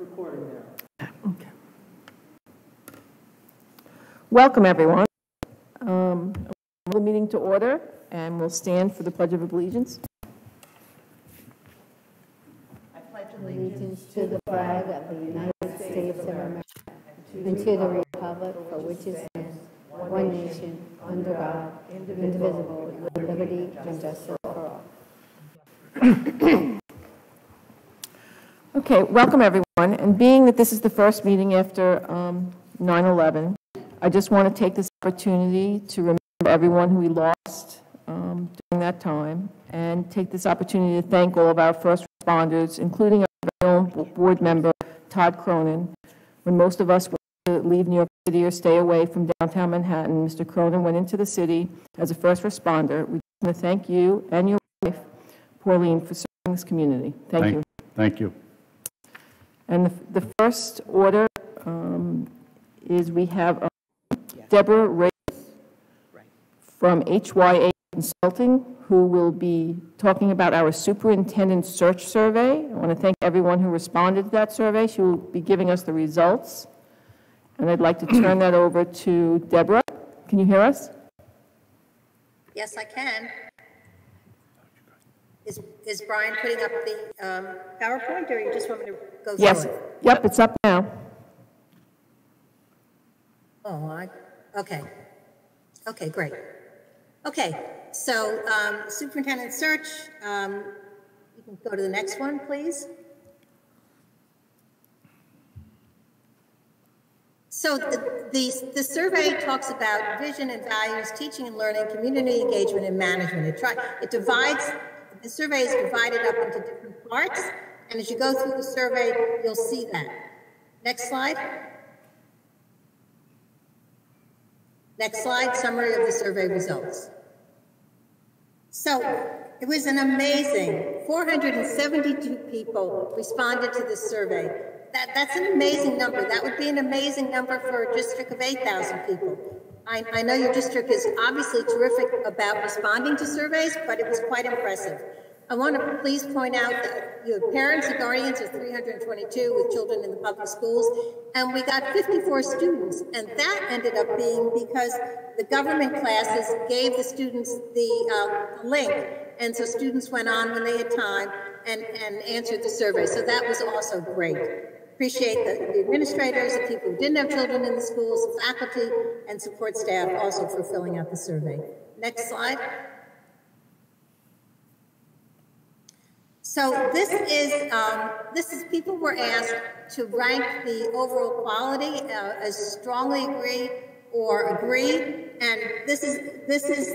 recording now. Okay. Welcome, everyone. The meeting to order, and we'll stand for the Pledge of Allegiance. I pledge allegiance to the flag of the United States of America and to the republic for which it stands, one nation, under God, indivisible, with liberty and justice for all. Okay, welcome, everyone. And being that this is the first meeting after 9/11, I just want to take this opportunity to remember everyone who we lost during that time, and take this opportunity to thank all of our first responders, including our very own board member, Todd Cronin. When most of us were to leave New York City or stay away from downtown Manhattan, Mr. Cronin went into the city as a first responder. We want to thank you and your wife, Pauline, for serving this community. Thank you. Thank you. And the first order is we have Deborah Ray from HYA Consulting, who will be talking about our Superintendent Search Survey. I want to thank everyone who responded to that survey. She will be giving us the results. And I'd like to turn that over to Deborah. Can you hear us? Yes, I can. Is Brian putting up the PowerPoint, or you just want me to go through Yes. it? Yep, it's up now. Oh, okay. Okay, great. Okay, so Superintendent Search, you can go to the next one, please. So the survey talks about vision and values, teaching and learning, community engagement, and management. The survey is divided up into different parts, and as you go through the survey, you'll see that. Next slide. Next slide, summary of the survey results. So it was an amazing 472 people responded to this survey. That's an amazing number. That would be an amazing number for a district of 8,000 people. I know your district is obviously terrific about responding to surveys, but it was quite impressive. I want to please point out that you have parents and guardians of 322 with children in the public schools, and we got 54 students, and that ended up being because the government classes gave the students the link, and so students went on when they had time and answered the survey, so that was also great. Appreciate the administrators, the people who didn't have children in the schools, the faculty, and support staff also for filling out the survey. Next slide. So this is people were asked to rank the overall quality as strongly agree or agree, and this is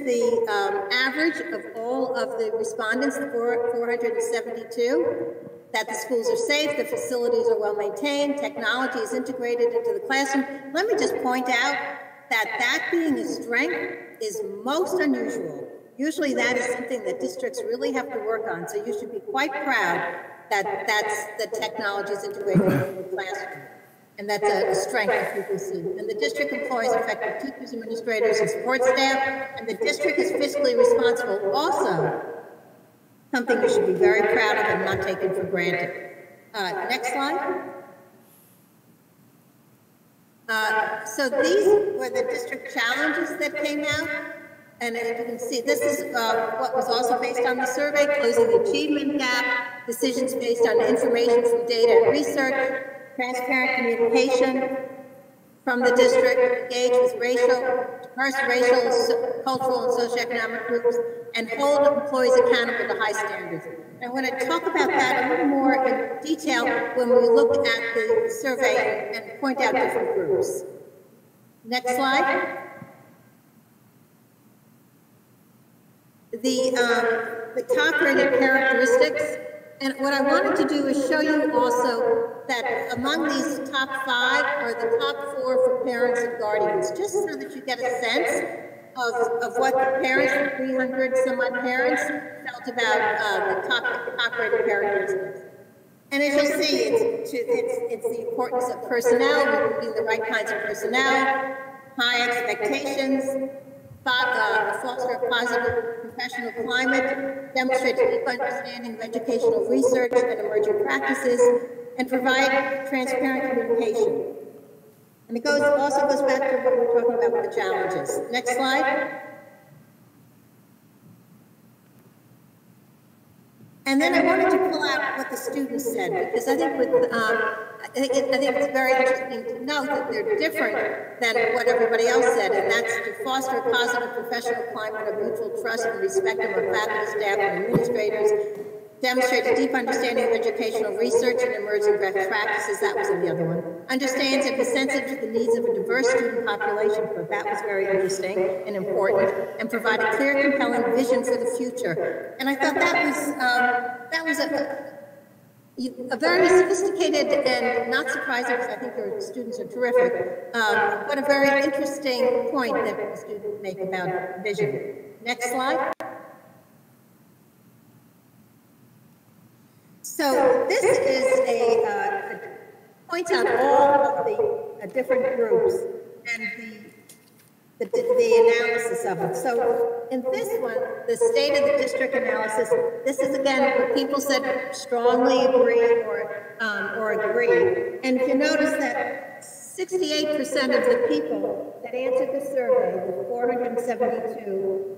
the average of all of the respondents, the 472. That the schools are safe, the facilities are well maintained, technology is integrated into the classroom. Let me just point out that being a strength is most unusual. Usually that is something that districts really have to work on, so you should be quite proud that the technology is integrated into the classroom. And that's a strength that people see. And the district employs effective teachers, administrators, and support staff, and the district is fiscally responsible also. Something we should be very proud of and not taken for granted. Next slide. So these were the district challenges that came out. And as you can see, this is what was also based on the survey: closing the achievement gap, decisions based on information from data and research, transparent communication from the district, engage with diverse racial, cultural, and socioeconomic groups, and hold employees accountable to high standards. And I want to talk about that a little more in detail when we look at the survey and point out different groups. Next slide. The top-rated characteristics, and what I wanted to do is show you also that among these top 5 are the top 4 for parents and guardians, just so that you get a sense of what the parents, 300 some odd parents, felt about the top-rated characteristics. And as you'll see, it's the importance of personnel, recruiting the right kinds of personnel, high expectations, foster a positive professional climate, demonstrate a deep understanding of educational research and emerging practices, and provide transparent communication. And it also goes back to what we were talking about with the challenges. Next slide. And then I wanted to pull out what the students said, because I think it's very interesting to know that they're different than what everybody else said, and that's to foster a positive professional climate of mutual trust and respect among faculty, staff, and administrators, demonstrate a deep understanding of educational research and emerging best practices. That was in the other one. Understands and be sensitive to the needs of a diverse student population. But that was very interesting and important. And provide a clear, compelling vision for the future. And I thought that was a very sophisticated and not surprising, because I think your students are terrific, but a very interesting point that the students make about vision. Next slide. So this is points out all of the different groups and the analysis of it. So in this one, the state of the district analysis, this is again what people said strongly agree or agree. And if you notice that 68% of the people that answered the survey, the 472,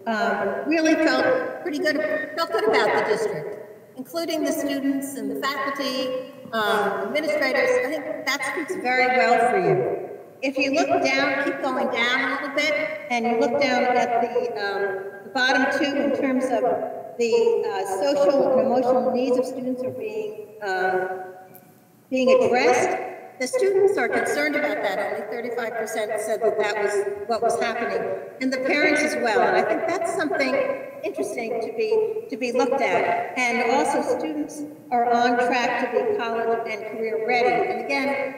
really felt good about the district, including the students and the faculty, administrators. I think that speaks very well for you. If you look down, keep going down a little bit, and you look down at the bottom two in terms of the social and emotional needs of students are being addressed. The students are concerned about that. Only 35% said that was what was happening, and the parents as well. And I think that's something interesting to be looked at. And also, students are on track to be college and career ready. And again,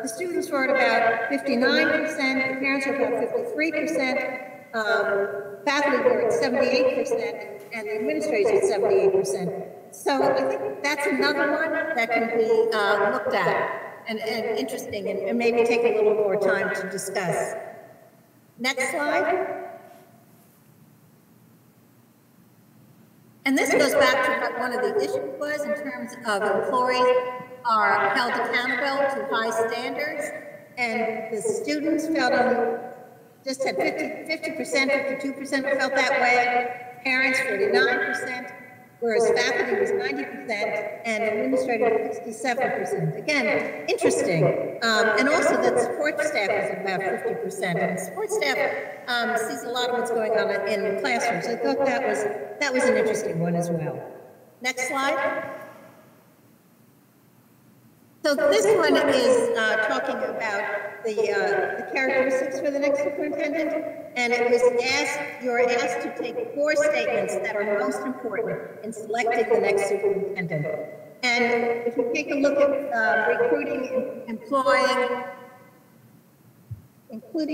the students were at about 59%, the parents were about 53%, faculty were at 78%, and the administrators at 78%. So I think that's another one that can be looked at and interesting, and maybe take a little more time to discuss. Next slide. And this goes back to what one of the issues was in terms of employees are held accountable to high standards, and the students felt just had 50%, 52% felt that way, parents 49%, whereas faculty was 90% and administrators 67%. Again, interesting. And also that support staff is about 50%, and support staff sees a lot of what's going on in the classroom. So I thought that was an interesting one as well. Next slide. So this one is talking about the characteristics for the next superintendent, and it was you're asked to take 4 statements that are most important in selecting the next superintendent. And if you take a look at recruiting, including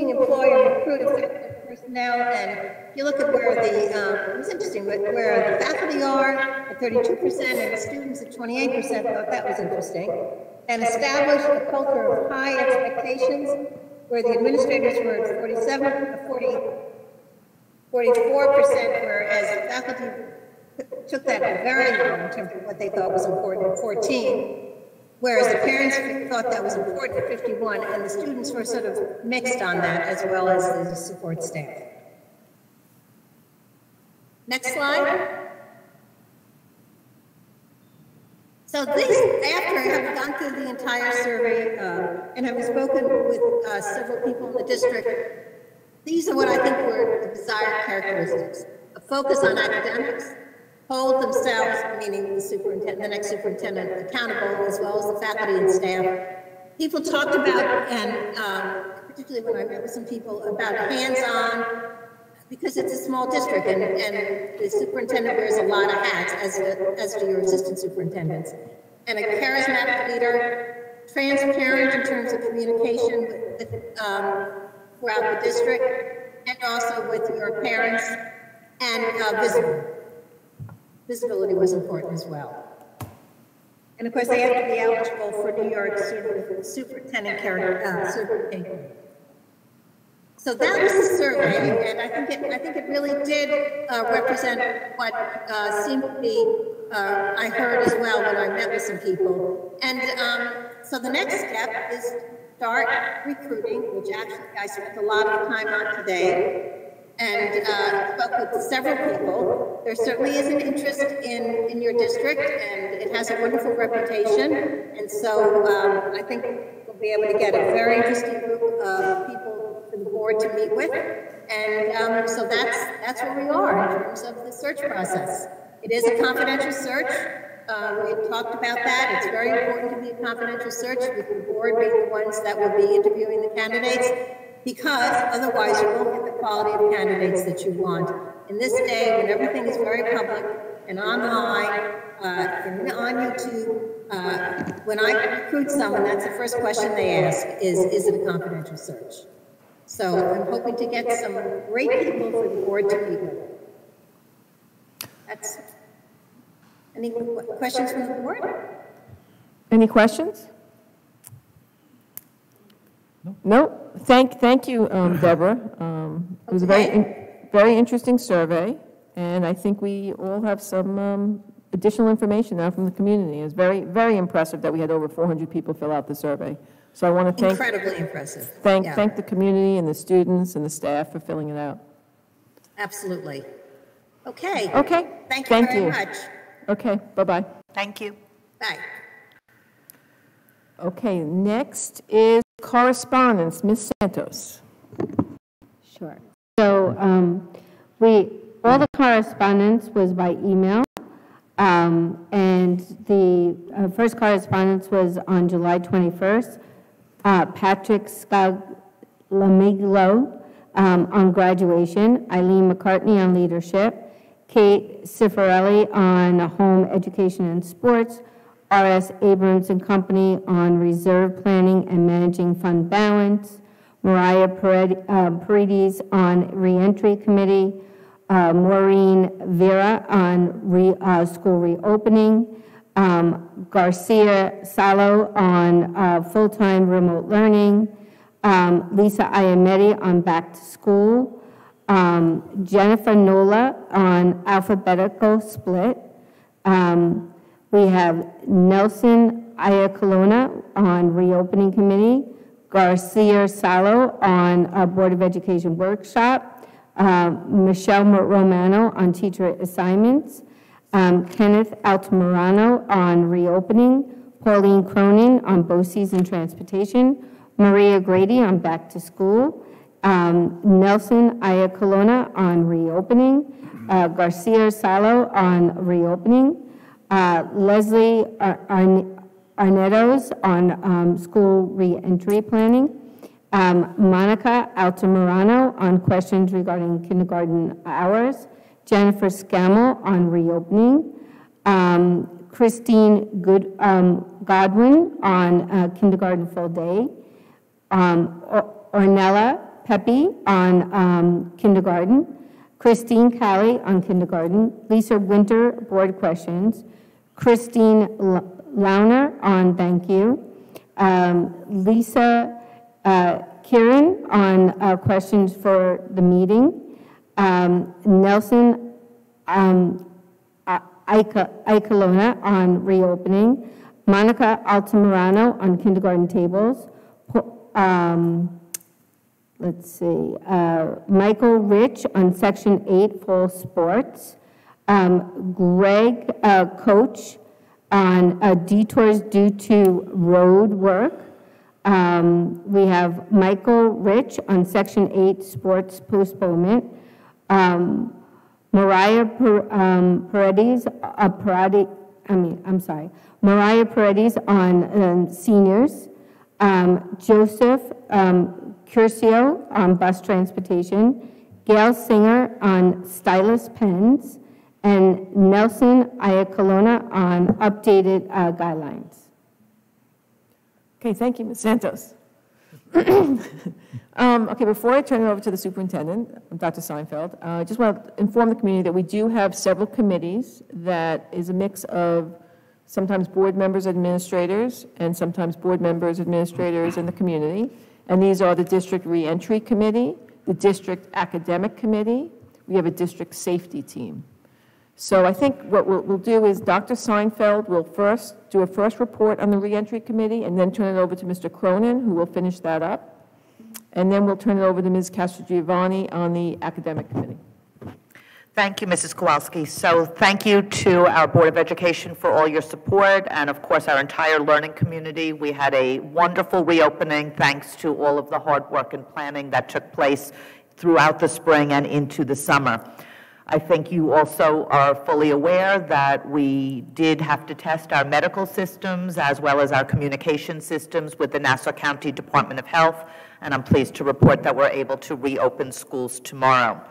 employer and recruit effective personnel, and you look at where it was interesting, where the faculty are at 32% and the students at 28%, thought that was interesting. And establish a culture of high expectations, where the administrators were at 44%, whereas the faculty took that very low in terms of what they thought was important, 14, whereas the parents thought that was important at 51, and the students were sort of mixed on that, as well as the support staff. Next slide. So after having gone through the entire survey and having spoken with several people in the district, these are what I think were the desired characteristics: a focus on academics, hold themselves, meaning the next superintendent, accountable, as well as the faculty and staff. People talked about, and particularly when I met with some people, about hands-on, because it's a small district, and the superintendent wears a lot of hats, as do your assistant superintendents. And a charismatic leader, transparent in terms of communication throughout the district, and also with your parents, and visible. Visibility was important as well. And of course, they have to be eligible for New York superintendent certification. So that was the survey, and I think it really did represent what seemed to be I heard as well when I met with some people. And so the next step is start recruiting, which actually I spent a lot of time on today, and spoke with several people. There certainly is an interest in your district, and it has a wonderful reputation. And so I think we'll be able to get a very interesting group of people for the board to meet with. And so that's where we are in terms of the search process. It is a confidential search. We talked about that. It's very important to be a confidential search, with the board being the ones that will be interviewing the candidates, because otherwise you won't get the quality of candidates that you want. In this day, when everything is very public and online, and on YouTube, when I recruit someone, that's the first question they ask is it a confidential search? So I'm hoping to get some great people for the board to meet with. Any questions from the board? Any questions? No. Thank you, Deborah. It was a very interesting survey, and I think we all have some additional information now from the community. It's very impressive that we had over 400 people fill out the survey. So I want to thank incredibly impressive. Thank the community and the students and the staff for filling it out. Absolutely. Okay. Thank you very much. Okay, bye-bye. Thank you. Bye. Okay, next is correspondence. Ms. Santos. Sure. So all the correspondence was by email, and the first correspondence was on July 21st. Patrick Scalamiglo on graduation, Eileen McCartney on leadership, Kate Cifarelli on home education and sports, R.S. Abrams and Company on reserve planning and managing fund balance, Mariah Paredes on reentry committee, Maureen Vera on school reopening, Garcia Salo on full-time remote learning, Lisa Iametti on back to school, Jennifer Nola on alphabetical split. We have Nelson Iacolona on reopening committee, Garcia Salo on Board of Education workshop, Michelle Romano on teacher assignments, Kenneth Altamirano on reopening, Pauline Cronin on BOCES and transportation, Maria Grady on back to school, Nelson Iacolona on reopening, Garcia Salo on reopening, Leslie Arnettos on school reentry planning, Monica Altamirano on questions regarding kindergarten hours, Jennifer Scammell on reopening, Christine Godwin on kindergarten full day, Ornella Pepe on kindergarten, Christine Callie on kindergarten, Lisa Winter board questions, Christine Launer on thank you, Lisa Kieran on questions for the meeting, Nelson Iacolona on reopening, Monica Altamirano on kindergarten tables, Michael Rich on Section 8 fall sports, Greg Coach on detours due to road work. We have Michael Rich on Section 8 sports postponement. Mariah Paredes on seniors. Joseph Curcio on bus transportation. Gail Singer on stylus pens. And Nelson Iacolona on updated guidelines. Okay, thank you, Ms. Santos. Okay, before I turn it over to the superintendent, Dr. Seinfeld, I just want to inform the community that we do have several committees that is a mix of sometimes board members, administrators, and sometimes board members, administrators, and the community. And these are the District Reentry Committee, the District Academic Committee, we have a District Safety Team. So I think what we'll do is Dr. Seinfeld will first do a first report on the reentry committee and then turn it over to Mr. Cronin, who will finish that up. And then we'll turn it over to Ms. Castrogiovanni on the academic committee. Thank you, Mrs. Kowalski. So thank you to our Board of Education for all your support, and of course our entire learning community. We had a wonderful reopening thanks to all of the hard work and planning that took place throughout the spring and into the summer. I think you also are fully aware that we did have to test our medical systems as well as our communication systems with the Nassau County Department of Health, and I'm pleased to report that we're able to reopen schools tomorrow.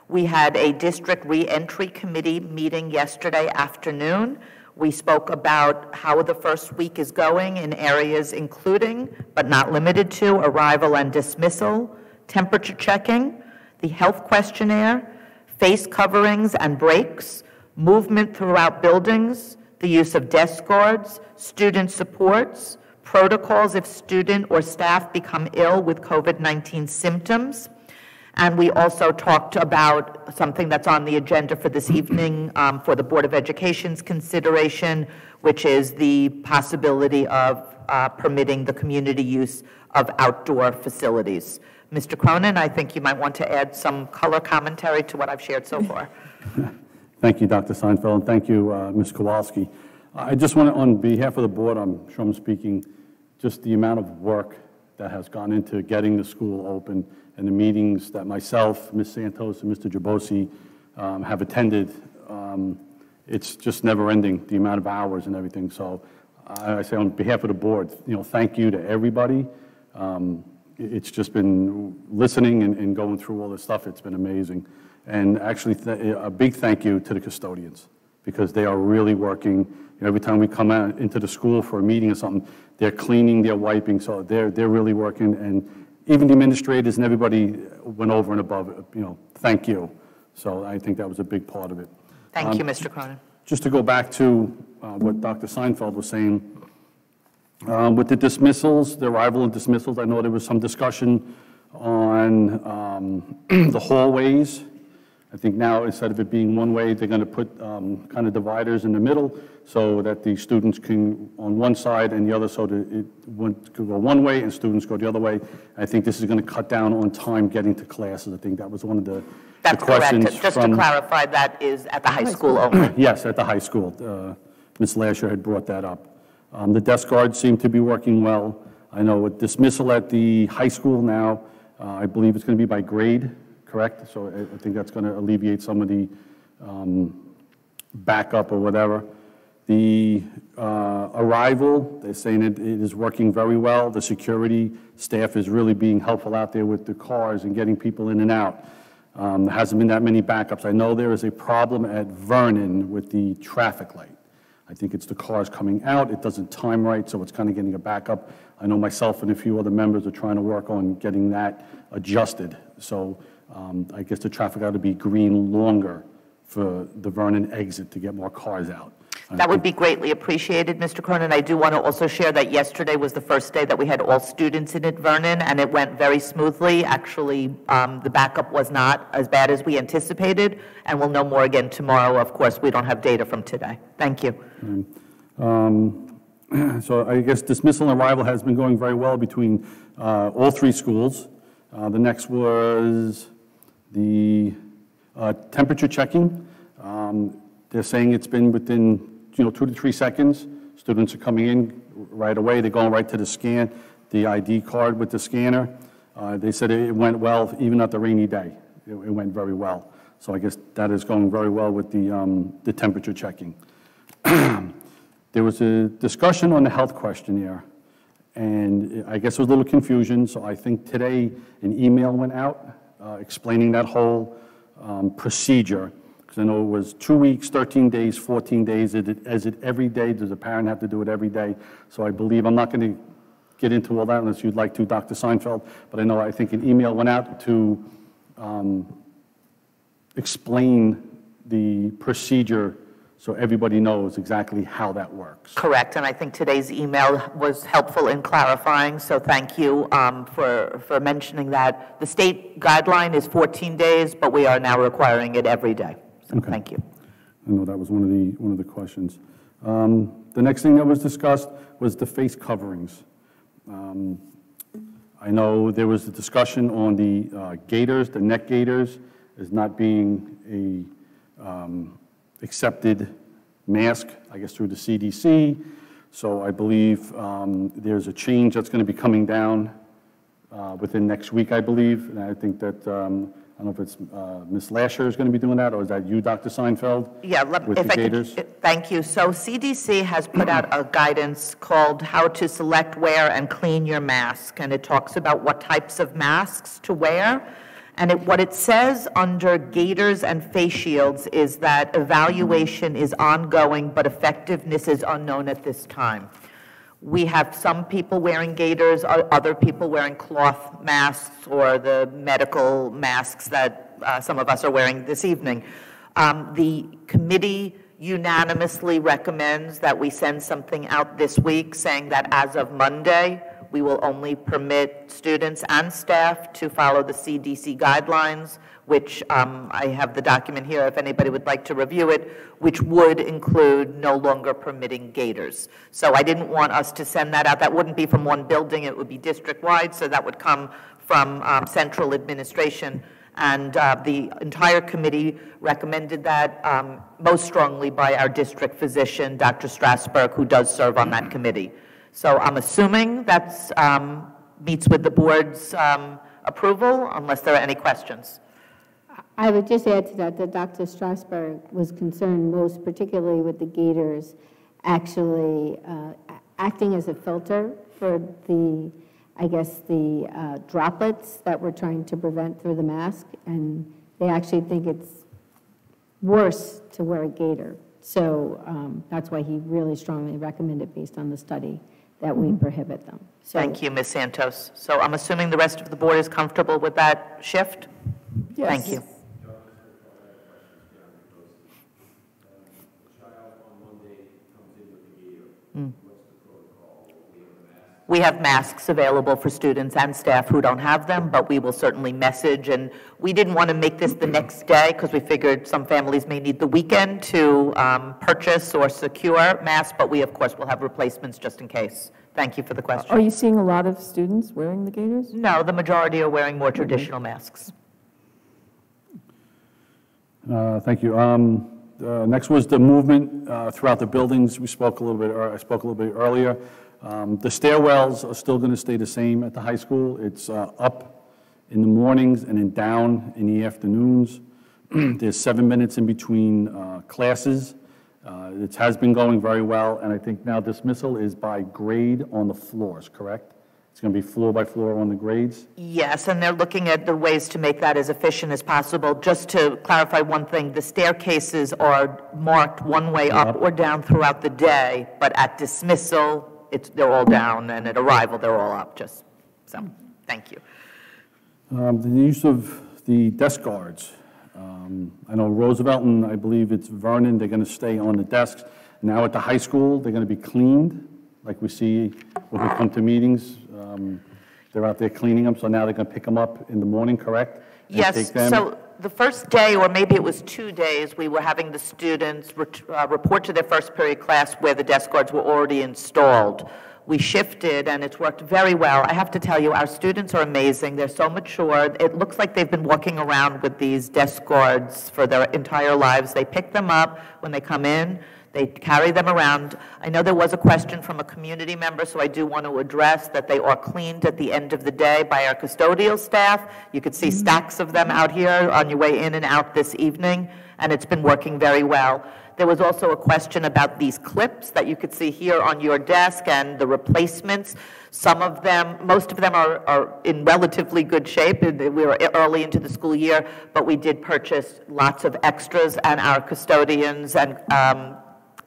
We had a district reentry committee meeting yesterday afternoon. We spoke about how the first week is going in areas including, but not limited to, arrival and dismissal, temperature checking, the health questionnaire, face coverings and breaks, movement throughout buildings, the use of desk guards, student supports, protocols if student or staff become ill with COVID-19 symptoms. And we also talked about something that's on the agenda for this evening for the Board of Education's consideration, which is the possibility of permitting the community use of outdoor facilities. Mr. Cronin, I think you might want to add some color commentary to what I've shared so far. Thank you, Dr. Seinfeld, and thank you, Ms. Kowalski. I just want to, on behalf of the board, I'm sure I'm speaking, just the amount of work that has gone into getting the school open and the meetings that myself, Ms. Santos, and Mr. Jabosi have attended. It's just never ending, the amount of hours and everything. So I say on behalf of the board, thank you to everybody. It's just been listening and going through all this stuff. It's been amazing. And actually, a big thank you to the custodians, because they are really working. Every time we come out into the school for a meeting or something, they're cleaning, they're wiping, so they're really working. And even the administrators and everybody went over and above, thank you. So I think that was a big part of it. Thank you, Mr. Cronin. Just to go back to what Dr. Seinfeld was saying, with the dismissals, the arrival and dismissals, I know there was some discussion on the hallways. I think now, instead of it being one way, they're going to put kind of dividers in the middle so that the students can on one side and the other, so that it could go one way and students go the other way. I think this is going to cut down on time getting to classes. I think that was one of the questions. That's correct. Just to clarify, that is at the high school only. Yes, at the high school. Ms. Lasher had brought that up. The desk guards seem to be working well. I know with dismissal at the high school now, I believe it's going to be by grade. Correct? So I think that's going to alleviate some of the backup or whatever. The arrival, they're saying it is working very well. The security staff is really being helpful out there with the cars and getting people in and out. There hasn't been that many backups. I know there is a problem at Vernon with the traffic light. I think it's the cars coming out. It doesn't time right, so it's kind of getting a backup. I know myself and a few other members are trying to work on getting that adjusted. So I guess the traffic ought to be green longer for the Vernon exit to get more cars out. That would be greatly appreciated, Mr. Cronin. I do want to also share that yesterday was the first day that we had all students in at Vernon, and it went very smoothly. Actually, the backup was not as bad as we anticipated, and we'll know more again tomorrow. Of course, we don't have data from today. Thank you. So I guess dismissal and arrival has been going very well between all three schools. The next was the temperature checking. They're saying it's been within 2 to 3 seconds. Students are coming in right away. They're going right to the ID card with the scanner. They said it went well even at the rainy day. It went very well. So I guess that is going very well with the temperature checking. There was a discussion on the health questionnaire, and I guess there was a little confusion. So I think today an email went out explaining that whole procedure. Because I know it was 2 weeks, 13 days, 14 days. Is it every day? Does a parent have to do it every day? So I believe, I'm not going to get into all that unless you'd like to, Dr. Seinfeld, but I think an email went out to explain the procedure so everybody knows exactly how that works. Correct, and I think today's email was helpful in clarifying, so thank you for mentioning that. The state guideline is 14 days, but we are now requiring it every day. So Okay. Thank you. I know that was one of the questions. The next thing that was discussed was the face coverings. I know there was a discussion on the gaiters, the neck gaiters, as not being a accepted mask, I guess, through the CDC. So I believe there's a change that's going to be coming down within next week, I believe. And I think that, I don't know if it's Ms. Lasher is going to be doing that, or is that you, Dr. Seinfeld? Yeah, with the gaiters? Thank you. So CDC has put out a guidance called How to Select, Wear, and Clean Your Mask, and it talks about what types of masks to wear. And what it says under gaiters and face shields is that evaluation is ongoing, but effectiveness is unknown at this time. We have some people wearing gaiters, other people wearing cloth masks or the medical masks that some of us are wearing this evening. The committee unanimously recommends that we send something out this week saying that as of Monday, we will only permit students and staff to follow the CDC guidelines, which I have the document here if anybody would like to review it, which would include no longer permitting gaiters. So I didn't want us to send that out. That wouldn't be from one building, it would be district-wide, so that would come from central administration. And the entire committee recommended that most strongly by our district physician, Dr. Strasberg, who does serve on that committee. So I'm assuming that meets with the board's approval, unless there are any questions. I would just add to that Dr. Strasberg was concerned most particularly with the gaiters actually acting as a filter for the, I guess, the droplets that we're trying to prevent through the mask, and they actually think it's worse to wear a gaiter. So that's why he really strongly recommended, based on the study, that we prohibit them. So, thank you, Ms. Santos. So I'm assuming the rest of the board is comfortable with that shift? Yes. Thank you. We have masks available for students and staff who don't have them, but we will certainly message. And we didn't want to make this the next day because we figured some families may need the weekend to purchase or secure masks, but we, of course, will have replacements just in case. Thank you for the question. Are you seeing a lot of students wearing the gaiters? No, the majority are wearing more traditional masks. Thank you. Next was the movement throughout the buildings. I spoke a little bit earlier. The stairwells are still going to stay the same at the high school. It's up in the mornings and then down in the afternoons. There's 7 minutes in between classes. It has been going very well, and I think now dismissal is by grade on the floors, correct? It's going to be floor by floor on the grades? Yes, and they're looking at the ways to make that as efficient as possible. Just to clarify one thing, the staircases are marked one way up or down throughout the day, but at dismissal, they're all down, and at arrival, they're all up, just so, thank you. The use of the desk guards. I know Roosevelt and I believe it's Vernon, they're going to stay on the desks. Now at the high school, they're going to be cleaned, like we see when we come to meetings. They're out there cleaning them, so now they're going to pick them up in the morning, correct? And Yes, so the first day, or maybe it was 2 days, we were having the students report to their first period class where the desk guards were already installed. We shifted, and it's worked very well. I have to tell you, our students are amazing. They're so mature. It looks like they've been walking around with these desk guards for their entire lives. They pick them up when they come in. They carry them around. I know there was a question from a community member, so I do want to address that they are cleaned at the end of the day by our custodial staff. You could see stacks of them out here on your way in and out this evening, and it's been working very well. There was also a question about these clips that you could see here on your desk and the replacements. Some of them, most of them are in relatively good shape. We were early into the school year, but we did purchase lots of extras, and our custodians and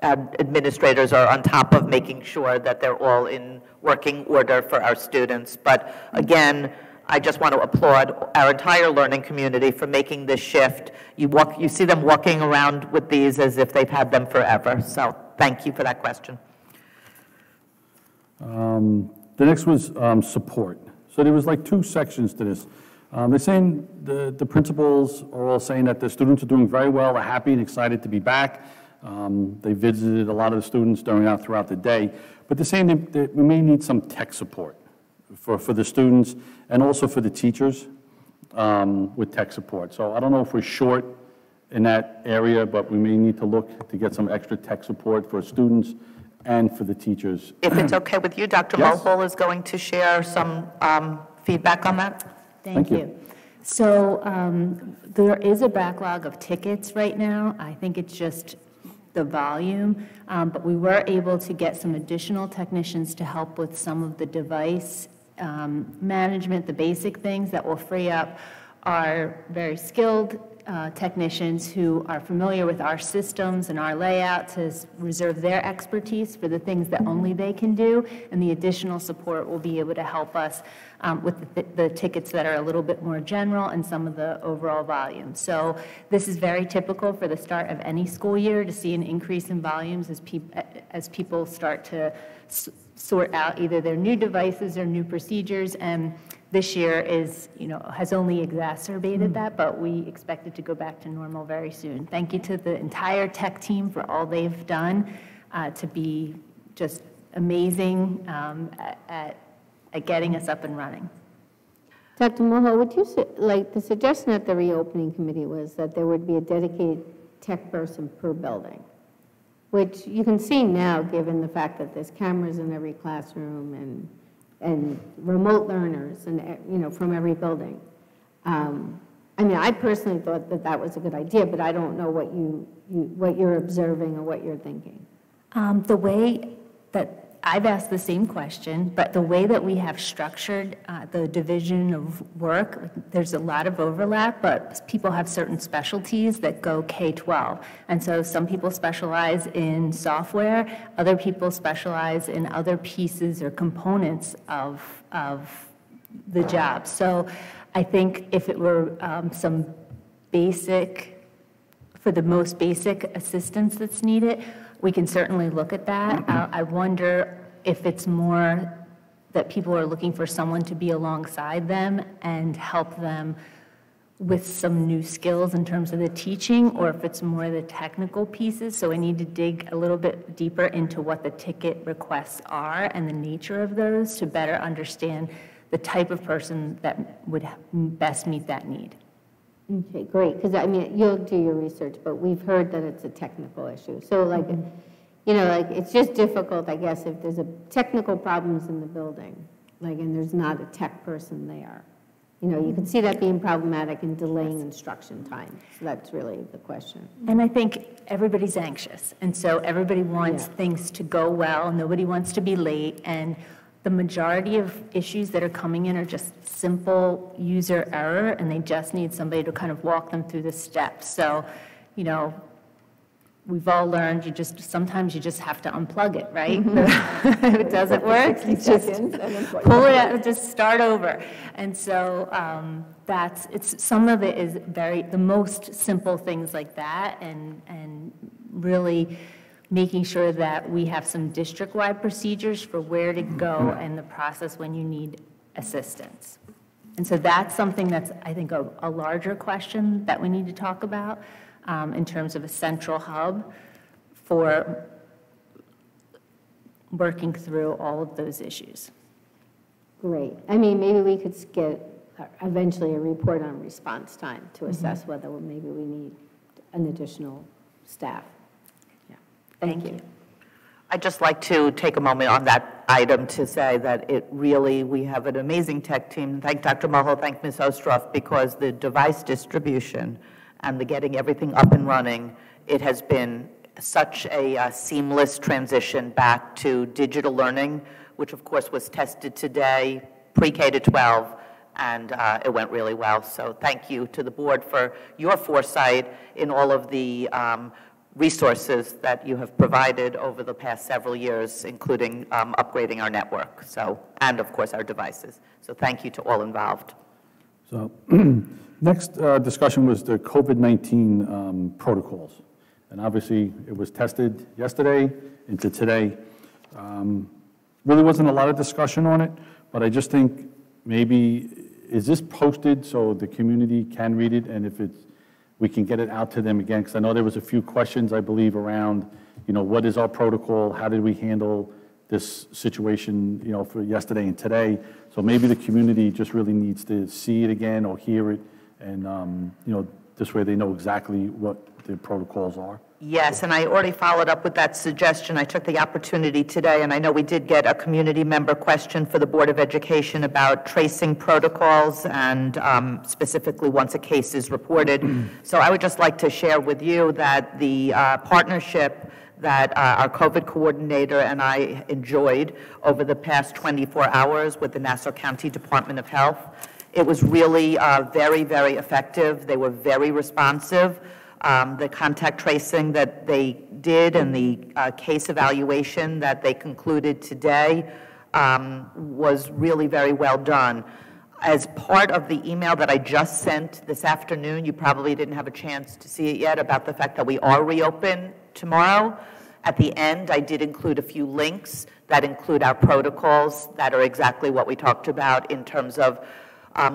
administrators are on top of making sure that they're all in working order for our students. But again, I just want to applaud our entire learning community for making this shift. You see them walking around with these as if they've had them forever. So thank you for that question. The next was support. So there was like two sections to this. They're saying, the principals are all saying that the students are doing very well, they're happy and excited to be back. They visited a lot of the students throughout the day, but they're saying that we may need some tech support for the students and also for the teachers with tech support. So I don't know if we're short in that area, but we may need to look to get some extra tech support for students and for the teachers. If it's okay with you, Dr. Yes. Mulhall is going to share some feedback on that. Thank you. So there is a backlog of tickets right now. I think it's just the volume, but we were able to get some additional technicians to help with some of the device management, the basic things that will free up our very skilled technicians who are familiar with our systems and our layout to reserve their expertise for the things that only they can do, and the additional support will be able to help us with the tickets that are a little bit more general and some of the overall volume. So this is very typical for the start of any school year to see an increase in volumes as people start to sort out either their new devices or new procedures, and this year has only exacerbated that, but we expect it to go back to normal very soon. Thank you to the entire tech team for all they've done to be just amazing at getting us up and running. Dr. Mulhall, would you say, like, the suggestion at the reopening committee was that there would be a dedicated tech person per building, which you can see now given the fact that there's cameras in every classroom and remote learners and from every building. I mean, I personally thought that was a good idea, but I don't know what you're observing or what you're thinking. The way that I've asked the same question, but the way that we have structured the division of work, there's a lot of overlap, but people have certain specialties that go K-12. And so some people specialize in software, other people specialize in other pieces or components of the job. So I think if it were some basic, for the most basic assistance that's needed, we can certainly look at that. I wonder if it's more that people are looking for someone to be alongside them and help them with some new skills in terms of the teaching, or if it's more the technical pieces. So I need to dig a little bit deeper into what the ticket requests are and the nature of those to better understand the type of person that would best meet that need. Okay, great, because I mean, you'll do your research, but we've heard that it's a technical issue. So like, it's just difficult, I guess, if there's technical problems in the building, and there's not a tech person there. You can see that being problematic and delaying instruction time. So that's really the question. And I think everybody's anxious, and so everybody wants things to go well. Nobody wants to be late, and the majority of issues that are coming in are just simple user error, and they just need somebody to kind of walk them through the steps. So, we've all learned sometimes you just have to unplug it, right? If it doesn't work, you just pull it out and just start over. And so some of it is the most simple things like that, and really making sure that we have some district-wide procedures for where to go and the process when you need assistance. And so that's something that's, I think, a larger question that we need to talk about in terms of a central hub for working through all of those issues. Great. I mean, maybe we could get eventually a report on response time to assess whether maybe we need an additional staff. Thank you. I'd just like to take a moment on that item to say that we have an amazing tech team. Thank Dr. Mulhall, thank Ms. Ostroff, because the device distribution and the getting everything up and running, it has been such a seamless transition back to digital learning, which of course was tested today, pre-K to 12, and it went really well. So thank you to the board for your foresight in all of the resources that you have provided over the past several years, including upgrading our network, and of course our devices. So thank you to all involved. So next discussion was the COVID-19 protocols. And obviously it was tested yesterday into today. Really wasn't a lot of discussion on it, but I just think maybe is this posted so the community can read it, and if we can get it out to them again? Because I know there was a few questions, I believe, around, what is our protocol? How did we handle this situation, for yesterday and today? So maybe the community just really needs to see it again or hear it, and, this way they know exactly what the protocols are. Yes, and I already followed up with that suggestion. I took the opportunity today, and I know we did get a community member question for the Board of Education about tracing protocols and specifically once a case is reported. So I would just like to share with you that the partnership that our COVID coordinator and I enjoyed over the past 24 hours with the Nassau County Department of Health, it was really very, very effective. They were very responsive. The contact tracing that they did and the case evaluation that they concluded today was really very well done. As part of the email that I just sent this afternoon, you probably didn't have a chance to see it yet, about the fact that we are reopen tomorrow. At the end, I did include a few links that include our protocols that are exactly what we talked about in terms of,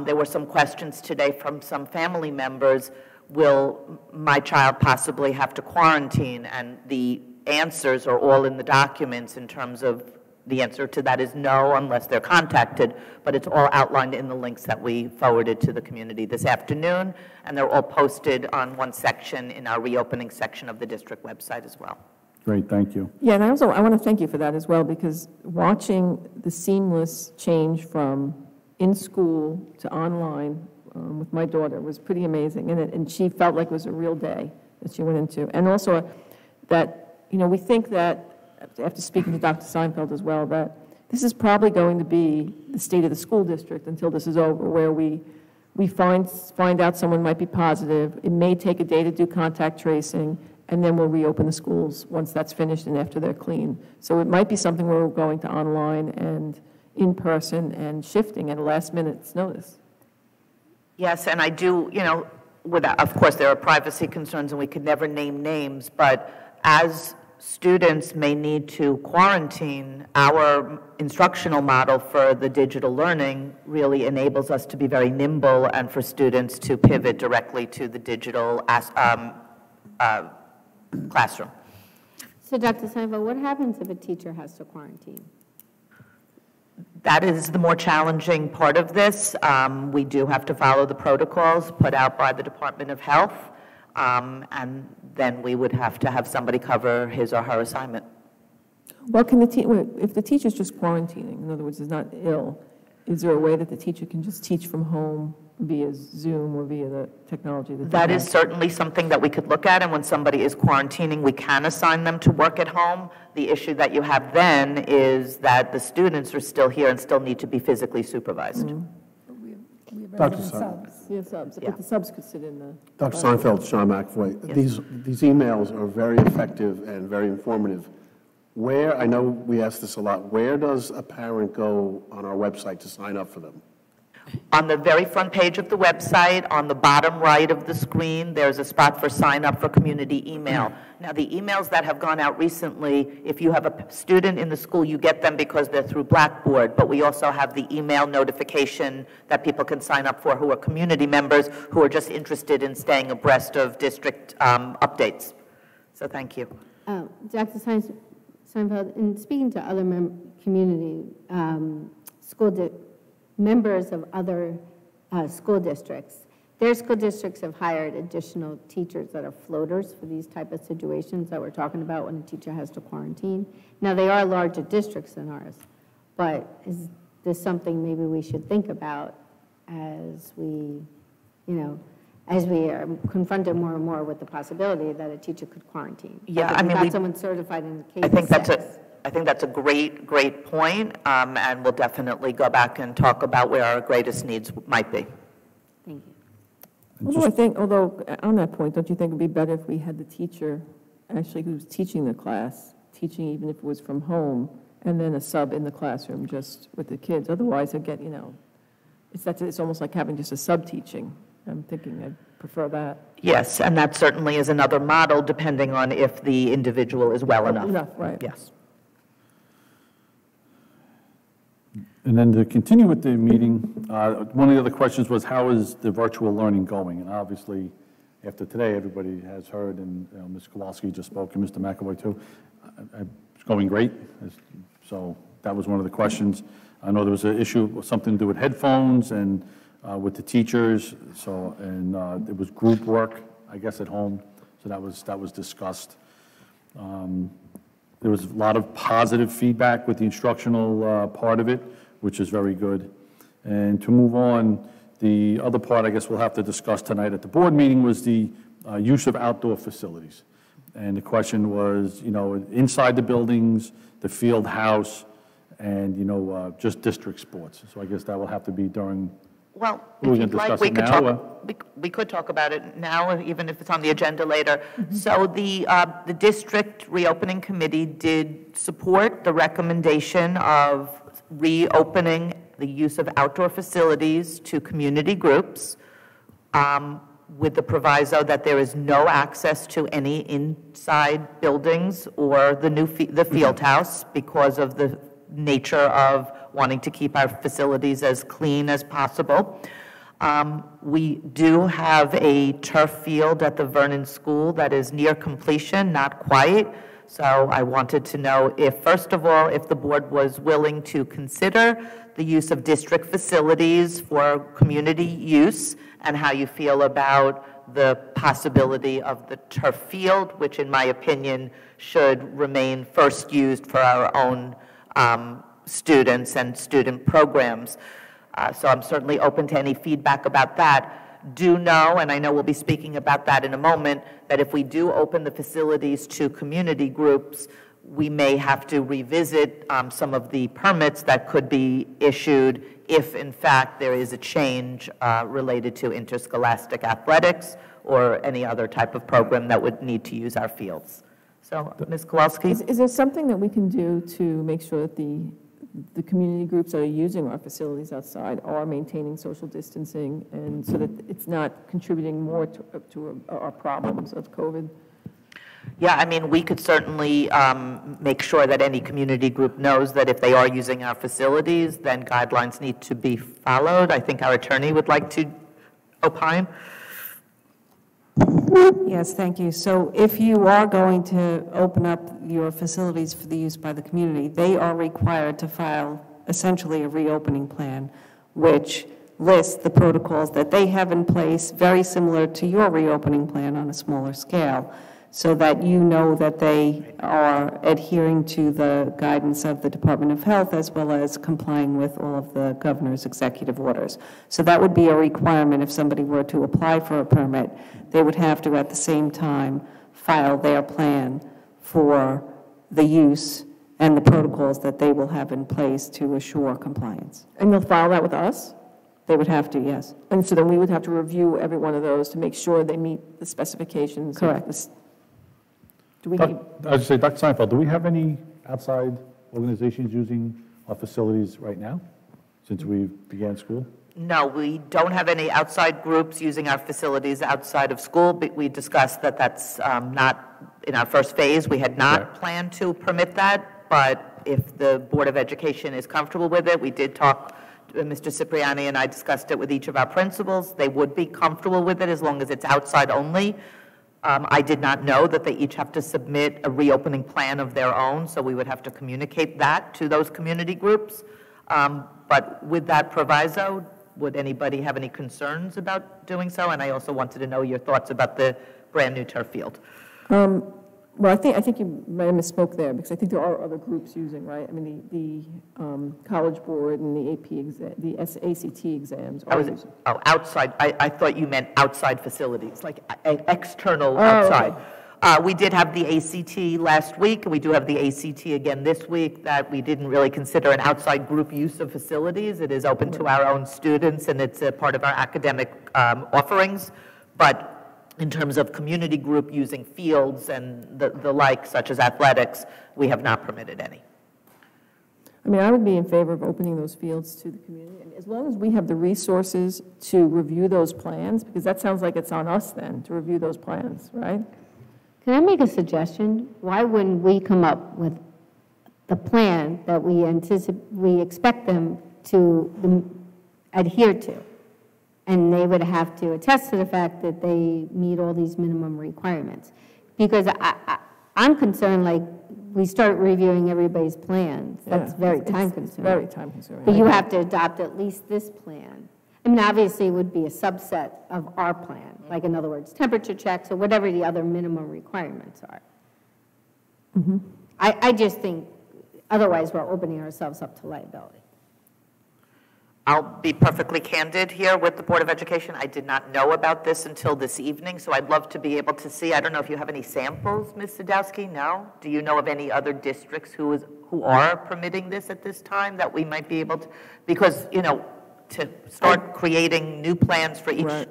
there were some questions today from some family members. Will my child possibly have to quarantine? And the answers are all in the documents in terms of the answer to that is no, unless they're contacted, but it's all outlined in the links that we forwarded to the community this afternoon, and they're all posted on one section in our reopening section of the district website as well. Great, thank you. Yeah, and I want to thank you for that as well, because watching the seamless change from in school to online with my daughter was pretty amazing, and she felt like it was a real day that she went into. And also that, we think that, after speaking to Dr. Seinfeld as well, that this is probably going to be the state of the school district until this is over, where we find out someone might be positive. It may take a day to do contact tracing, and then we'll reopen the schools once that's finished and after they're clean. So it might be something where we're going to online and in person and shifting at a last minute's notice. Yes, and I do, of course, there are privacy concerns and we could never name names, but as students may need to quarantine, our instructional model for the digital learning really enables us to be very nimble and for students to pivot directly to the digital classroom. So, Dr. Seinfeld, what happens if a teacher has to quarantine? That is the more challenging part of this. We do have to follow the protocols put out by the Department of Health, and then we would have to have somebody cover his or her assignment. What can if the teacher's just quarantining, in other words, is not ill, is there a way that the teacher can just teach from home via Zoom or via the technology? That is certainly something that we could look at, and when somebody is quarantining, we can assign them to work at home. The issue that you have then is that the students are still here and still need to be physically supervised. We have Dr. resident subs. Yeah, subs, Yeah. but the subs could sit in the... Dr. Seinfeld, Sean McAvoy, Yes. these emails are very effective and very informative. Where, I know we ask this a lot, where does a parent go on our website to sign up for them? On the very front page of the website, on the bottom right of the screen, there's a spot for sign up for community email. Now, the emails that have gone out recently, if you have a student in the school, you get them because they're through Blackboard, but we also have the email notification that people can sign up for who are community members who are just interested in staying abreast of district updates. So thank you. Dr. Seinfeld, in speaking to other community members of other school districts, their school districts have hired additional teachers that are floaters for these type of situations that we're talking about when a teacher has to quarantine. Now, they are larger districts than ours, but is this something maybe we should think about as we, as we are confronted more and more with the possibility that a teacher could quarantine? Yeah, I mean, someone certified in the case. I think that's a great point, and we'll definitely go back and talk about where our greatest needs might be. Thank you. Although on that point, don't you think it would be better if we had the teacher actually who's teaching the class, teaching even if it was from home, and then a sub in the classroom just with the kids? Otherwise, it's almost like having just a sub teaching. I'm thinking I'd prefer that. Yes, and that certainly is another model depending on if the individual is well enough. Enough, right. Yes. And then to continue with the meeting, one of the other questions was, how is the virtual learning going? And obviously, after today, everybody has heard, and Ms. Kowalski just spoke, and Mr. McAvoy too. It's going great. So that was one of the questions. I know there was an issue, something to do with headphones and with the teachers. So, and it was group work, I guess, at home. So that was discussed. There was a lot of positive feedback with the instructional part of it, which is very good. And to move on, the other part I guess we'll have to discuss tonight at the board meeting was the use of outdoor facilities. And the question was, inside the buildings, the field house, and, just district sports. So I guess that will have to be during. Well, if you'd like, we could talk about it now, even if it's on the agenda later. So the district reopening committee did support the recommendation of reopening the use of outdoor facilities to community groups, with the proviso that there is no access to any inside buildings or the field house because of the nature of wanting to keep our facilities as clean as possible. We do have a turf field at the Vernon School that is near completion, not quite. So I wanted to know if, first of all, if the board was willing to consider the use of district facilities for community use, and how you feel about the possibility of the turf field, which in my opinion should remain first used for our own students and student programs. So I'm certainly open to any feedback about that. Do know, and I know we'll be speaking about that in a moment, that if we do open the facilities to community groups, we may have to revisit some of the permits that could be issued if, in fact, there is a change related to interscholastic athletics or any other type of program that would need to use our fields. So, Ms. Kowalski? Is there something that we can do to make sure that the community groups that are using our facilities outside are maintaining social distancing, and so that it's not contributing more to our problems of COVID? Yeah, I mean, we could certainly make sure that any community group knows that if they are using our facilities, then guidelines need to be followed. I think our attorney would like to opine. Yes, thank you. So if you are going to open up your facilities for the use by the community, they are required to file essentially a reopening plan, which lists the protocols that they have in place, very similar to your reopening plan on a smaller scale, so that you know that they are adhering to the guidance of the Department of Health as well as complying with all of the governor's executive orders. So that would be a requirement if somebody were to apply for a permit. They would have to at the same time file their plan for the use and the protocols that they will have in place to assure compliance. And they'll file that with us? They would have to, yes. And so then we would have to review every one of those to make sure they meet the specifications? Correct. Do we I was going to say, Dr. Seinfeld, do we have any outside organizations using our facilities right now, since we began school? No, we don't have any outside groups using our facilities outside of school, but we discussed that that's not, in our first phase, we had not planned to permit that, but if the Board of Education is comfortable with it, we did talk, Mr. Cipriani and I discussed it with each of our principals. They would be comfortable with it as long as it's outside only. I did not know that they each have to submit a reopening plan of their own, so we would have to communicate that to those community groups. But with that proviso, would anybody have any concerns about doing so? And I also wanted to know your thoughts about the brand-new turf field. Well, I think you might have misspoke there, because I think there are other groups using, right? I mean, the College Board and the the ACT exams are using. Oh, outside. I thought you meant outside facilities, like external outside. Okay. We did have the ACT last week, and we do have the ACT again this week, that we didn't really consider an outside group use of facilities. It is open to our own students, and it's a part of our academic offerings. But in terms of community group using fields and the like, such as athletics, we have not permitted any. I mean, I would be in favor of opening those fields to the community, and as long as we have the resources to review those plans, because that sounds like it's on us then to review those plans, right? Can I make a suggestion? Why wouldn't we come up with the plan that we expect them adhere to. And they would have to attest to the fact that they meet all these minimum requirements. Because I'm concerned, like, we start reviewing everybody's plans. That's very time consuming. Very time consuming. But you have to adopt at least this plan. I mean, obviously, it would be a subset of our plan, like, in other words, temperature checks or whatever the other minimum requirements are. I just think, otherwise, we're opening ourselves up to liability. I'll be perfectly candid here with the Board of Education. I did not know about this until this evening, so I'd love to be able to see. I don't know if you have any samples, Ms. Sadowski, no? Do you know of any other districts who are permitting this at this time that we might be able to, because, you know, to start creating new plans for each. Right.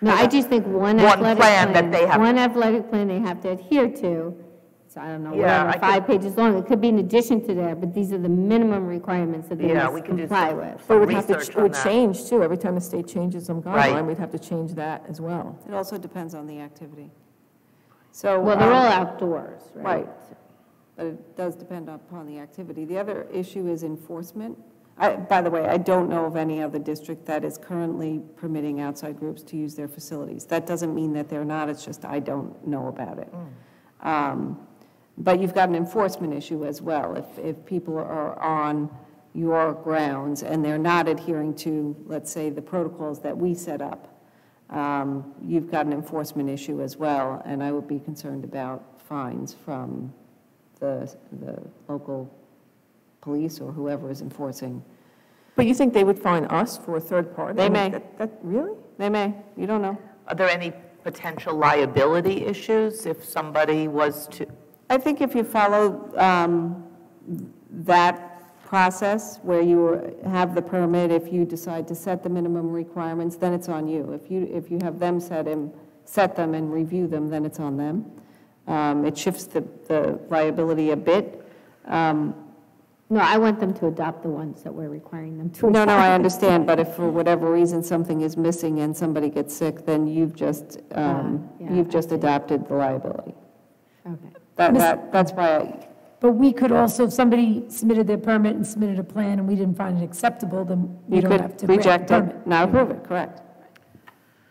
No, I just think one athletic plan that they have. One athletic plan they have to adhere to. So I don't know, Yeah, whatever, 5 pages long. It could be in addition to that, but these are the minimum requirements that they Yeah, we must can do comply some- with. But it would have to, research it on would that. change too, every time the state changes some Right. guideline, we'd have to change that as well. It also depends on the activity. So. Well, they're all outdoors, right? Right. But it does depend upon the activity. The other issue is enforcement. By the way, I don't know of any other district that is currently permitting outside groups to use their facilities. That doesn't mean that they're not, it's just I don't know about it. But you've got an enforcement issue as well. If people are on your grounds and they're not adhering to, let's say, the protocols that we set up, you've got an enforcement issue as well, and I would be concerned about fines from the local police or whoever is enforcing. But you think they would fine us for a third party? They I mean, may. Really? They may, you don't know. Are there any potential liability issues if somebody was to? I think if you follow that process where you have the permit, if you decide to set the minimum requirements, then it's on you. If you have them set them and review them, then it's on them. It shifts the liability a bit. No, I want them to adopt the ones that we're requiring them to. No, adopt. I understand, but if for whatever reason something is missing and somebody gets sick, then you've just adopted the liability. Okay. That's why But we could also, if somebody submitted their permit and submitted a plan and we didn't find it acceptable, then we you don't have could to grant reject the it, permit. not approve it, correct.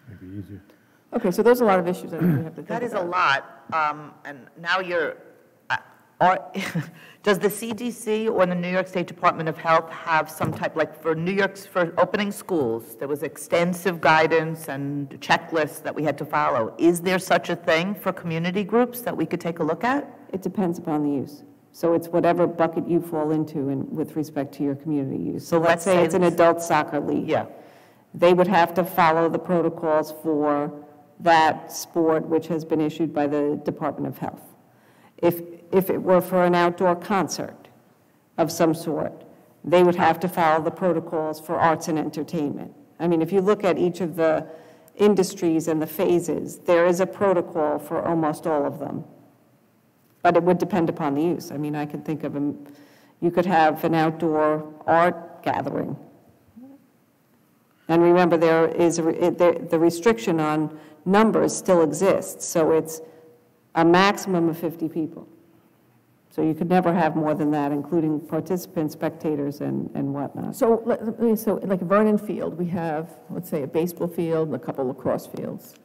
Maybe easier. Okay, so there's a lot of issues that we have to think about. That is a lot, and now does the CDC or the New York State Department of Health have some type, like for opening schools, there was extensive guidance and checklists that we had to follow. Is there such a thing for community groups that we could take a look at? It depends upon the use. So it's whatever bucket you fall into with respect to your community use. So let's say it's an adult soccer league. Yeah. They would have to follow the protocols for that sport, which has been issued by the Department of Health. If it were for an outdoor concert of some sort, they would have to follow the protocols for arts and entertainment. I mean, if you look at each of the industries and the phases, there is a protocol for almost all of them. But it would depend upon the use. I mean, I can think of you could have an outdoor art gathering. And remember, the restriction on numbers still exists, so it's a maximum of 50 people. So you could never have more than that, including participants, spectators, and whatnot. So, like Vernon Field, we have, let's say, a baseball field and a couple of lacrosse fields.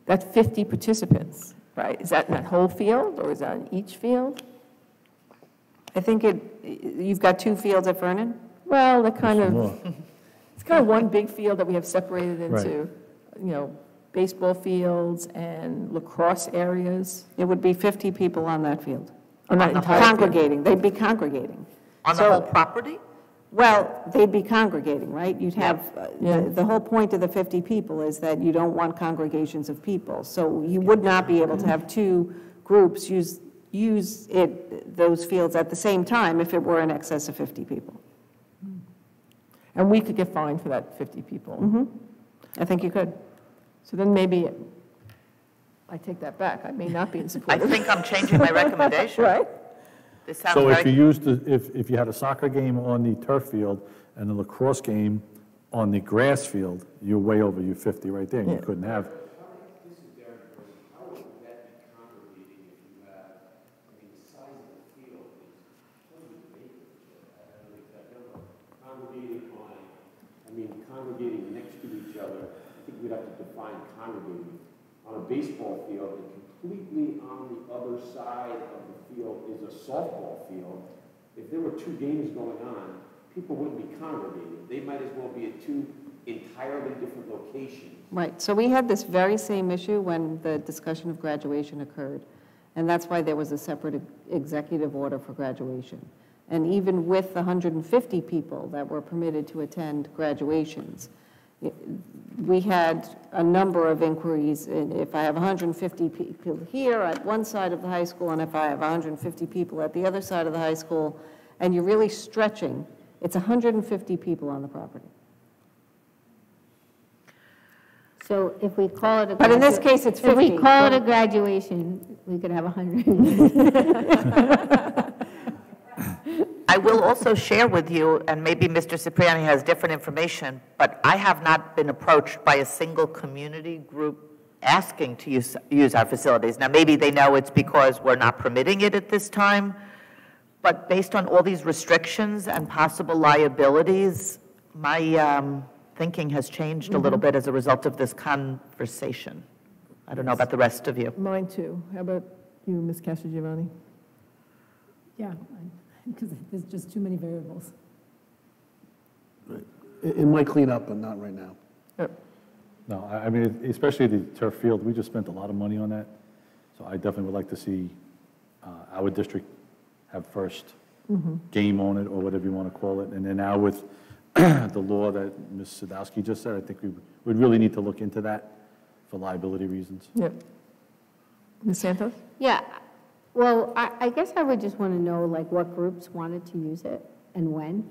That's 50 participants, right? Is that in that whole field, or is that in each field? I think you've got 2 fields at Vernon? Well, it's kind of one big field that we have separated into, baseball fields and lacrosse areas. It would be 50 people on that field. On that entire field. Congregating, they'd be congregating. On the whole property? Well, they'd be congregating, right? You'd have, the whole point of the 50 people is that you don't want congregations of people. So you would not be able to have 2 groups use those fields at the same time if it were in excess of 50 people. And we could get fined for that 50 people. I think you could. So then maybe, I take that back, I may not be in support I of it. think I'm changing my recommendation. Right? This sounds So if you very, used, if you had a soccer game on the turf field and a lacrosse game on the grass field, you're way over your 50 right there, and you Yeah. couldn't have. This is Darren Person. How would that be congregating if you have, I mean, the size of the field is totally vacant. I don't know if that number. next to each other, I think we'd have to define congregating. On a baseball field, and completely on the other side of the field is a softball field. If there were two games going on, people wouldn't be congregating. They might as well be at two entirely different locations. Right, so we had this very same issue when the discussion of graduation occurred, and that's why there was a separate executive order for graduation. And even with the 150 people that were permitted to attend graduations, we had a number of inquiries. If I have 150 people here at one side of the high school, and if I have 150 people at the other side of the high school, and you're really stretching, it's 150 people on the property. So if we call it a. But in this case, it's 50. If we call it a graduation, we could have 100. I will also share with you, and maybe Mr. Cipriani has different information, but I have not been approached by a single community group asking to use our facilities. Now, maybe they know it's because we're not permitting it at this time, but based on all these restrictions and possible liabilities, my thinking has changed a little bit as a result of this conversation. I don't know about the rest of you. Mine too. How about you, Ms. Castrogiovanni? Yeah, because there's just too many variables. Right. It might clean up, but not right now. No, I mean, especially the turf field, we just spent a lot of money on that. So I definitely would like to see our district have first game on it, or whatever you want to call it. And then now with the law that Ms. Sadowski just said, I think we'd really need to look into that for liability reasons. Yep. Ms. Santos? Yeah, well, I guess I would just want to know, like, what groups wanted to use it and when,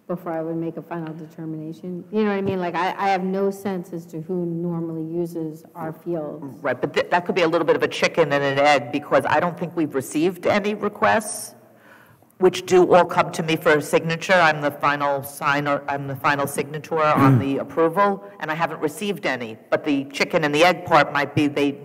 before I would make a final determination. You know what I mean? Like, I have no sense as to who normally uses our fields. Right, but that could be a little bit of a chicken and an egg, because I don't think we've received any requests, which do all come to me for a signature. I'm the final signer, I'm the final signature on the approval, and I haven't received any. But the chicken and the egg part might be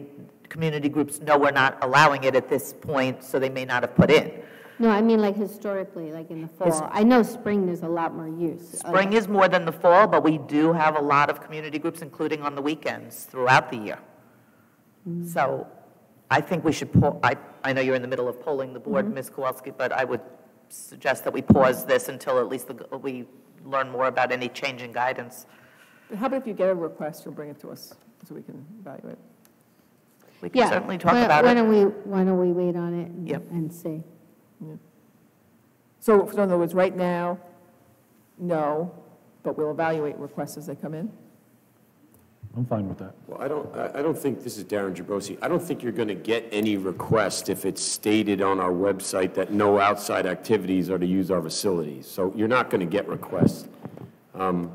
community groups know we're not allowing it at this point, so they may not have put in. No, I mean, like, historically, like in the fall. I know spring there's a lot more use. Spring is more than the fall, but we do have a lot of community groups, including on the weekends throughout the year. So I think we should, I know you're in the middle of polling the board, Ms. Kowalski, but I would suggest that we pause this until at least we learn more about any change in guidance. How about if you get a request, you'll bring it to us so we can evaluate? We can certainly talk about it. Why don't we wait on it and see? Yeah. So in other words, right now, no, but we'll evaluate requests as they come in? I'm fine with that. Well, I don't think, this is Darren Jabrosi, I don't think you're going to get any request if it's stated on our website that no outside activities are to use our facilities. So you're not going to get requests. The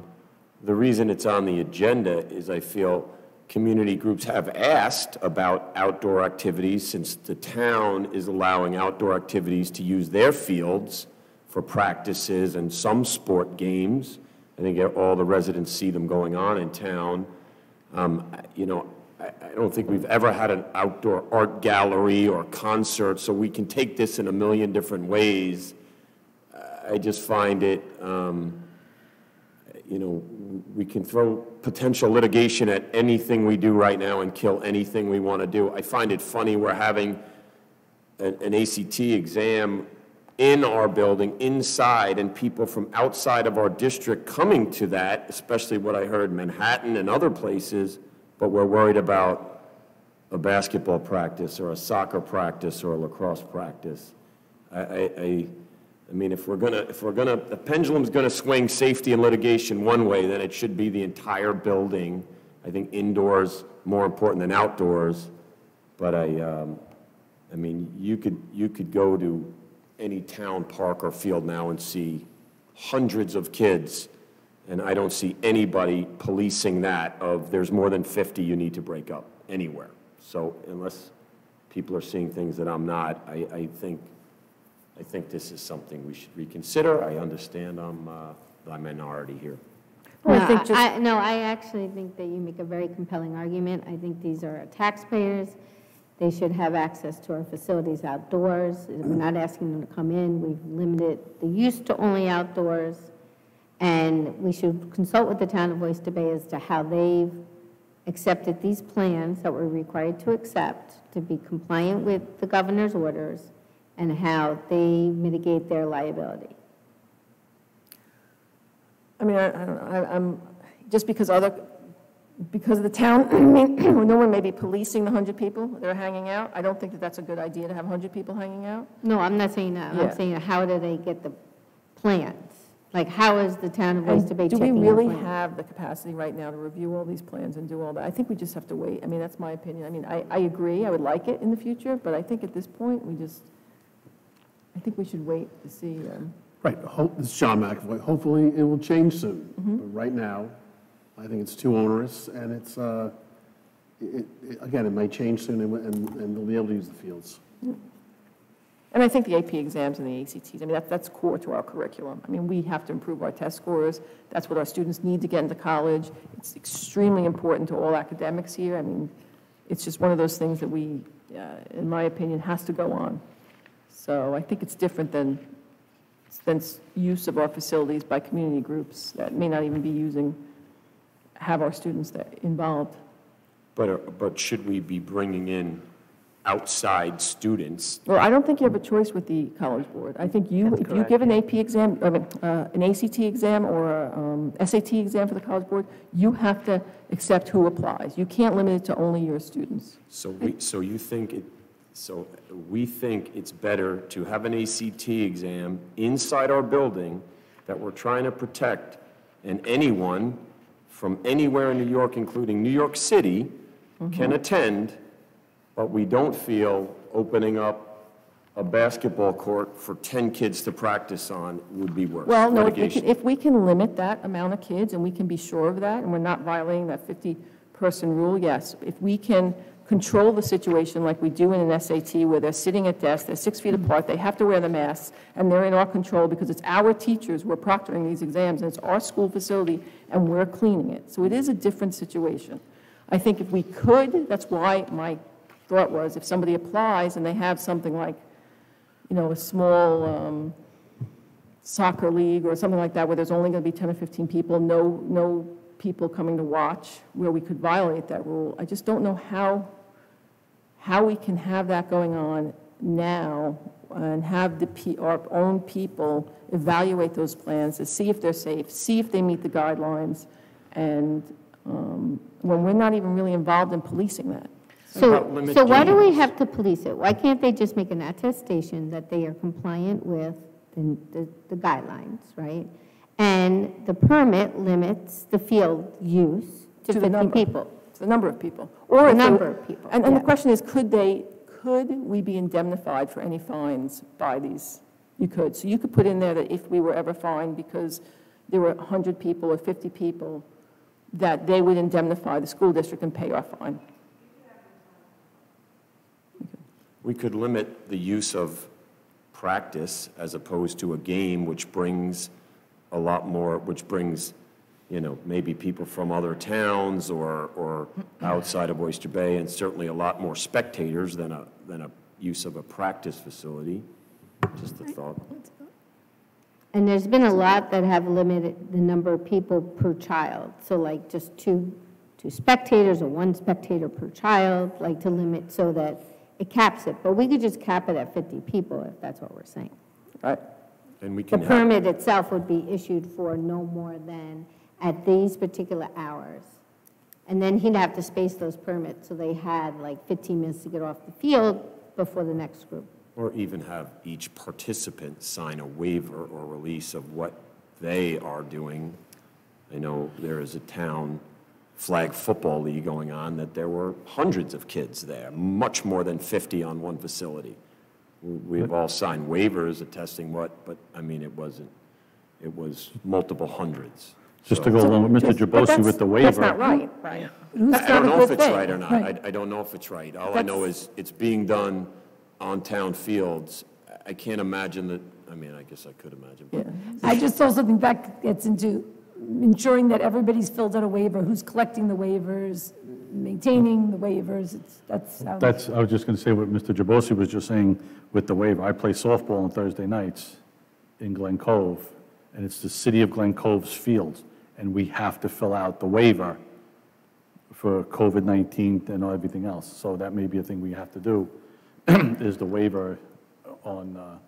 reason it's on the agenda is I feel community groups have asked about outdoor activities, since the town is allowing outdoor activities to use their fields for practices and some sport games. I think all the residents see them going on in town. You know, I don't think we've ever had an outdoor art gallery or concert, so we can take this in a million different ways. I just find it, you know, we can throw potential litigation at anything we do right now and kill anything we want to do. I find it funny we're having an ACT exam in our building, inside, and people from outside of our district coming to that, especially what I heard Manhattan and other places, but we're worried about a basketball practice or a soccer practice or a lacrosse practice. I mean, if the pendulum's gonna swing safety and litigation one way, then it should be the entire building. I think indoors more important than outdoors, but I mean, you could go to any town park or field now and see hundreds of kids, and I don't see anybody policing that of there's more than 50 you need to break up anywhere. So unless people are seeing things that I'm not, I think this is something we should reconsider. I understand I'm the minority here. No, I actually think that you make a very compelling argument. I think these are taxpayers. They should have access to our facilities outdoors. We're not asking them to come in. We've limited the use to only outdoors. And we should consult with the town of Oyster Bay as to how they've accepted these plans that we're required to accept to be compliant with the governor's orders and how they mitigate their liability. I mean, I'm, just because of the town, I mean, no one may be policing the 100 people that are hanging out. I don't think that that's a good idea to have 100 people hanging out. No, I'm not saying that. Yeah. I'm saying how do they get the plans? Like, how is the town of Oyster Bay Do checking we the really plans? have the capacity right now to review all these plans and do all that? I think we just have to wait. I mean, that's my opinion. I mean, I agree. I would like it in the future, but I think at this point, I think we should wait to see. Right, it's John McAvoy. Hopefully, it will change soon. But right now, I think it's too onerous, and it's, again, it might change soon, and they'll be able to use the fields. And I think the AP exams and the ACTs, I mean, that's core to our curriculum. I mean, we have to improve our test scores. That's what our students need to get into college. It's extremely important to all academics here. I mean, it's just one of those things that we, in my opinion, has to go on. So I think it's different than use of our facilities by community groups that may not even be have our students involved. But should we be bringing in outside students? Well, I don't think you have a choice with the College Board. I think if you give an AP exam, an ACT exam or a SAT exam for the College Board, you have to accept who applies. You can't limit it to only your students. So we think it's better to have an ACT exam inside our building that we're trying to protect, and anyone from anywhere in New York, including New York City, can attend, but we don't feel opening up a basketball court for 10 kids to practice on would be worse. Well, no, Litigation. if we can limit that amount of kids and we can be sure of that and we're not violating that 50-person rule, yes. If we can control the situation like we do in an SAT where they're sitting at desks, they're 6 feet apart, they have to wear the masks, and they're in our control because it's our teachers who are proctoring these exams and it's our school facility and we're cleaning it. So it is a different situation. I think if we could, that's why my thought was if somebody applies and they have something like, you know, a small soccer league or something like that where there's only going to be 10 or 15 people, no people coming to watch, where we could violate that rule. I just don't know how we can have that going on now and have our own people evaluate those plans to see if they're safe, see if they meet the guidelines, and when we're not even really involved in policing that. So why do we have to police it? Why can't they just make an attestation that they are compliant with the guidelines, right? And the permit limits the field use to 50 people. To the number of people. Or the number of people. And the question is, could we be indemnified for any fines by these? You could. So you could put in there that if we were ever fined because there were 100 people or 50 people, that they would indemnify the school district and pay our fine. We could limit the use of practice as opposed to a game, which brings a lot more, which brings, you know, maybe people from other towns or outside of Oyster Bay, and certainly a lot more spectators than a use of a practice facility. Just a thought. And there's been a lot that have limited the number of people per child. So like just two spectators or one spectator per child, like to limit so that it caps it. But we could just cap it at 50 people if that's what we're saying. Right. And we The can permit itself would be issued for no more than at these particular hours. And then he'd have to space those permits so they had like 15 minutes to get off the field before the next group. or even have each participant sign a waiver or release of what they are doing. I know there is a town flag football league going on that there were hundreds of kids there, much more than 50 on one facility. We've all signed waivers attesting what, but I mean, it wasn't, it was multiple hundreds. Just to go along with Mr. Jabosi with the waiver. That's not right, right? I don't know if it's right or not. I don't know if it's right. All I know is it's being done on town fields. I can't imagine that, I mean, I guess I could imagine. But I just saw something that gets into ensuring that everybody's filled out a waiver, who's collecting the waivers, maintaining the waivers. That's how. I was just going to say what Mr. Jabosi was just saying with the waiver. I play softball on Thursday nights in Glen Cove, and it's the City of Glen Cove's fields, and we have to fill out the waiver for COVID-19 and everything else. So that may be a thing we have to do, is the waiver on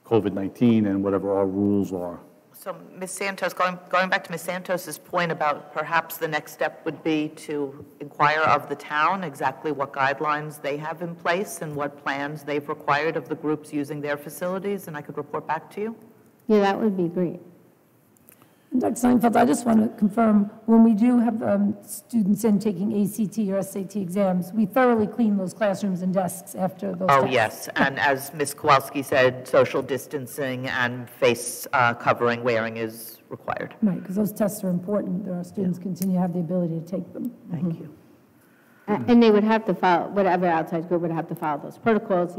COVID-19 and whatever our rules are. So Ms. Santos, going back to Ms. Santos's point about perhaps the next step would be to inquire of the town exactly what guidelines they have in place and what plans they've required of the groups using their facilities, and I could report back to you. Yeah, that would be great. Dr. Seinfeld, I just want to confirm, when we do have students in taking ACT or SAT exams, we thoroughly clean those classrooms and desks after those Oh, tests. yes, and as Ms. Kowalski said, social distancing and face covering wearing is required. Right, because those tests are important, that our students continue to have the ability to take them. Thank you. And they would have to follow, whatever outside group would have to follow those protocols,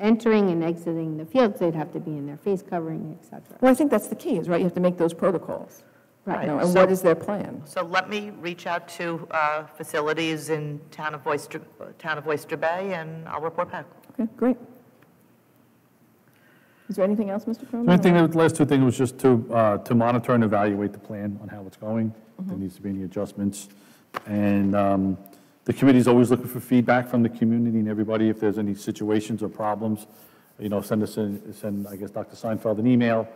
entering and exiting the fields, they'd have to be in their face covering, et cetera. Well, I think that's the key, is right, you have to make those protocols. Right. You know, and So- what is their plan? So let me reach out to facilities in town of Oyster Bay, and I'll report back. Okay, great. Is there anything else, Mr. Cronin? So I think the last two things was just to monitor and evaluate the plan on how it's going. If there needs to be any adjustments. And the committee's always looking for feedback from the community and everybody. If there's any situations or problems, you know, send, I guess, Dr. Seinfeld an email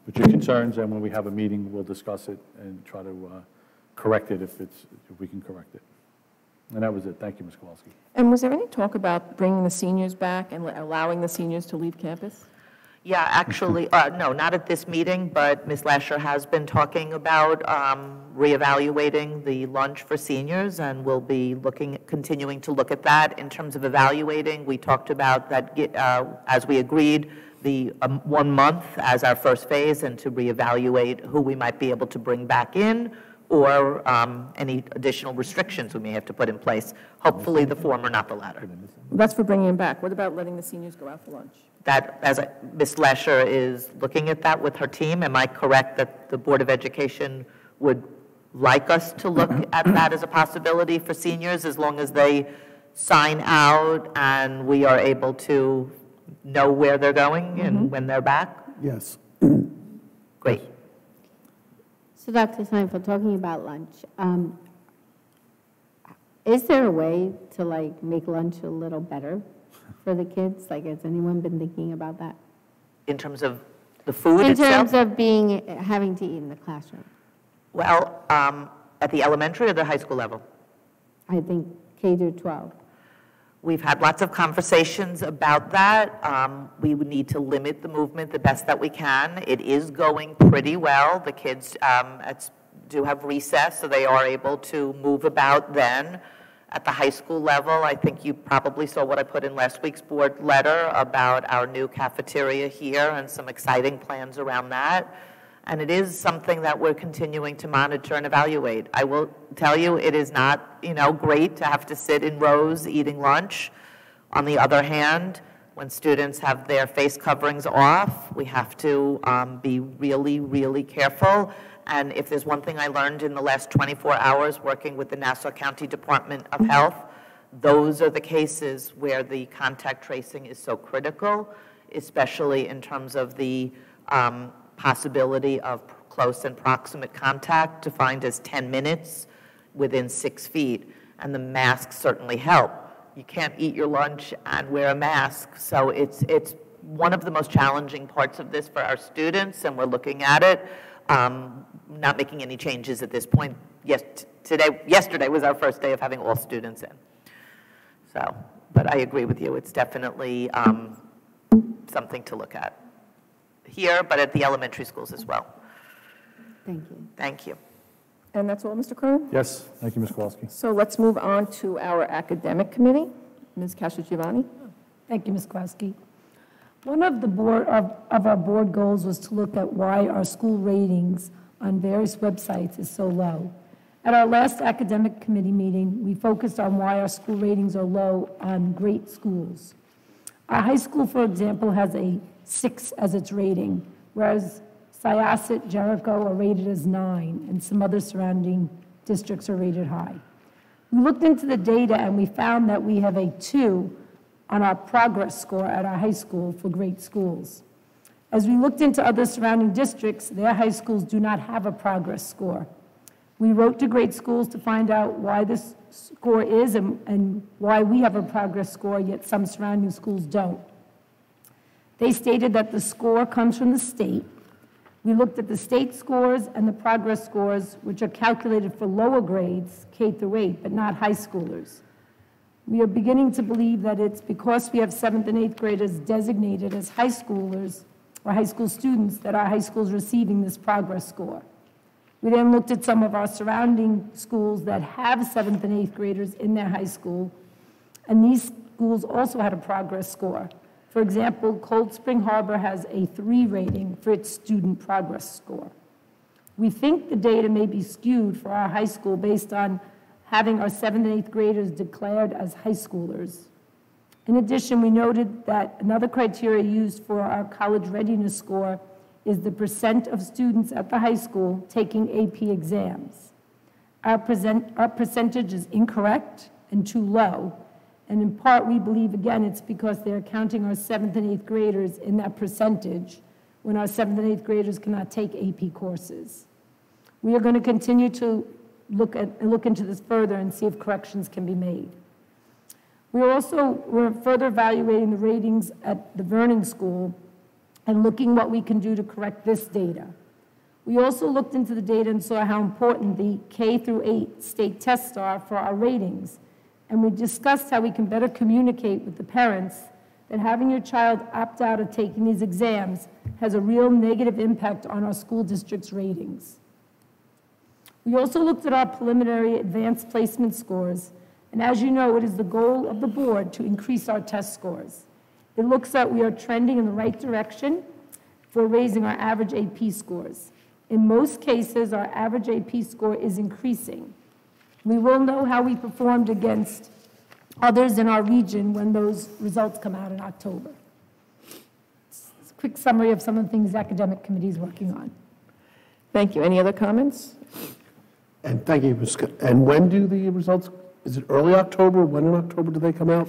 with your concerns, and when we have a meeting, we'll discuss it and try to correct it if we can correct it. And that was it. Thank you, Ms. Kowalski. And was there any talk about bringing the seniors back and allowing the seniors to leave campus? Yeah, actually, no, not at this meeting, but Ms. Lasher has been talking about reevaluating the lunch for seniors, and we'll be continuing to look at that. In terms of evaluating, we talked about that, as we agreed, the 1 month as our first phase, and to reevaluate who we might be able to bring back in, or any additional restrictions we may have to put in place. Hopefully the former, not the latter. Well, that's for bringing them back. What about letting the seniors go out for lunch? That, as Ms. Lesher is looking at that with her team, am I correct that the Board of Education would like us to look at that as a possibility for seniors, as long as they sign out and we are able to know where they're going and when they're back? Yes. Great. So Dr. Seinfeld, talking about lunch, is there a way to like make lunch a little better for the kids? Like, has anyone been thinking about that? In terms of the food In itself? terms of having to eat in the classroom? Well, at the elementary or the high school level? I think K through 12. We've had lots of conversations about that. We would need to limit the movement the best that we can. It is going pretty well. The kids do have recess, so they are able to move about then. At the high school level, I think you probably saw what I put in last week's board letter about our new cafeteria here and some exciting plans around that. And it is something that we're continuing to monitor and evaluate. I will tell you, it is not, great to have to sit in rows eating lunch. On the other hand, when students have their face coverings off, we have to be really, really careful. And if there's one thing I learned in the last 24 hours working with the Nassau County Department of Health, those are the cases where the contact tracing is so critical, especially in terms of the possibility of close and proximate contact, defined as 10 minutes within 6 feet. And the masks certainly help. You can't eat your lunch and wear a mask. So it's one of the most challenging parts of this for our students, and we're looking at it. Not making any changes at this point. Yesterday was our first day of having all students in. So, but I agree with you. It's definitely something to look at here, but at the elementary schools as well. Thank you. Thank you. And that's all, Mr. Cronin? Yes, thank you, Ms. Kowalski. So let's move on to our academic committee. Ms. Casciagiovanni? Thank you, Ms. Kowalski. One of our board goals was to look at why our school ratings on various websites is so low. At our last academic committee meeting, we focused on why our school ratings are low on great schools. Our high school, for example, has a 6 as its rating, whereas Syosset, Jericho are rated as 9, and some other surrounding districts are rated high. We looked into the data and we found that we have a 2 on our progress score at our high school for great schools. As we looked into other surrounding districts, their high schools do not have a progress score. We wrote to grade schools to find out why this score is and why we have a progress score, yet some surrounding schools don't. They stated that the score comes from the state. We looked at the state scores and the progress scores, which are calculated for lower grades, K through 8, but not high schoolers. We are beginning to believe that it's because we have 7th and 8th graders designated as high schoolers or high school students that our high schools receiving this progress score. We then looked at some of our surrounding schools that have 7th and 8th graders in their high school, and these schools also had a progress score. For example, Cold Spring Harbor has a 3 rating for its student progress score. We think the data may be skewed for our high school based on having our 7th and 8th graders declared as high schoolers. In addition, we noted that another criteria used for our college readiness score is the percent of students at the high school taking AP exams. Our percentage is incorrect and too low, and in part we believe, again, it's because they're counting our 7th and 8th graders in that percentage when our 7th and 8th graders cannot take AP courses. We are going to continue to look into this further and see if corrections can be made. We're further evaluating the ratings at the Vernon School and looking what we can do to correct this data. We also looked into the data and saw how important the K through 8 state tests are for our ratings, and we discussed how we can better communicate with the parents that having your child opt out of taking these exams has a real negative impact on our school district's ratings. We also looked at our preliminary advanced placement scores, and as you know, it is the goal of the board to increase our test scores. It looks like we are trending in the right direction for raising our average AP scores. In most cases, our average AP score is increasing. We will know how we performed against others in our region when those results come out in October. It's a quick summary of some of the things the academic committee is working on. Thank you. Any other comments? And thank you, Ms. Scott. And when do the results, is it early October? When in October do they come out?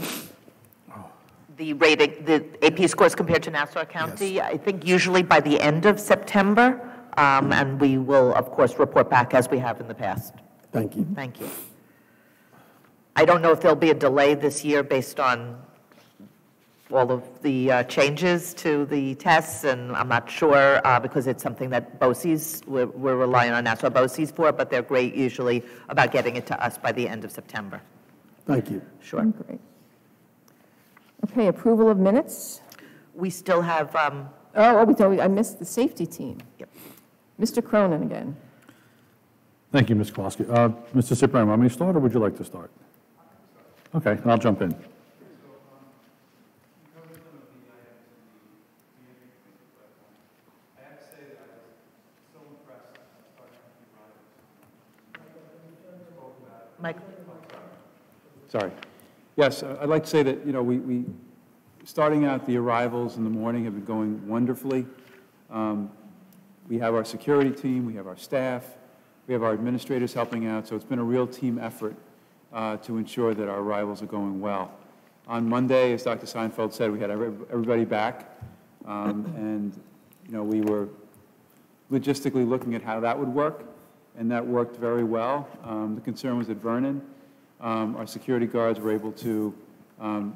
The rating, the AP scores compared to Nassau County, yes. I think usually by the end of September, and we will, of course, report back as we have in the past. Thank you. Thank you. I don't know if there'll be a delay this year based on all of the changes to the tests, and I'm not sure because it's something that BOCES, we're relying on Nassau BOCES for, but they're great usually about getting it to us by the end of September. Thank you. Sure. Great. Okay, approval of minutes. We still have... I missed the safety team. Yep. Mr. Cronin again. Thank you, Ms. Kowalski. Mr. Cipriani, want me to start, or would you like to start? Okay, and I'll jump in. Mike. Sorry. Yes, I'd like to say that, we starting out, the arrivals in the morning have been going wonderfully. We have our security team, we have our staff, we have our administrators helping out, so it's been a real team effort to ensure that our arrivals are going well. On Monday, as Dr. Seinfeld said, we had everybody back, and, we were logistically looking at how that would work, and that worked very well. The concern was at Vernon. Our security guards were able to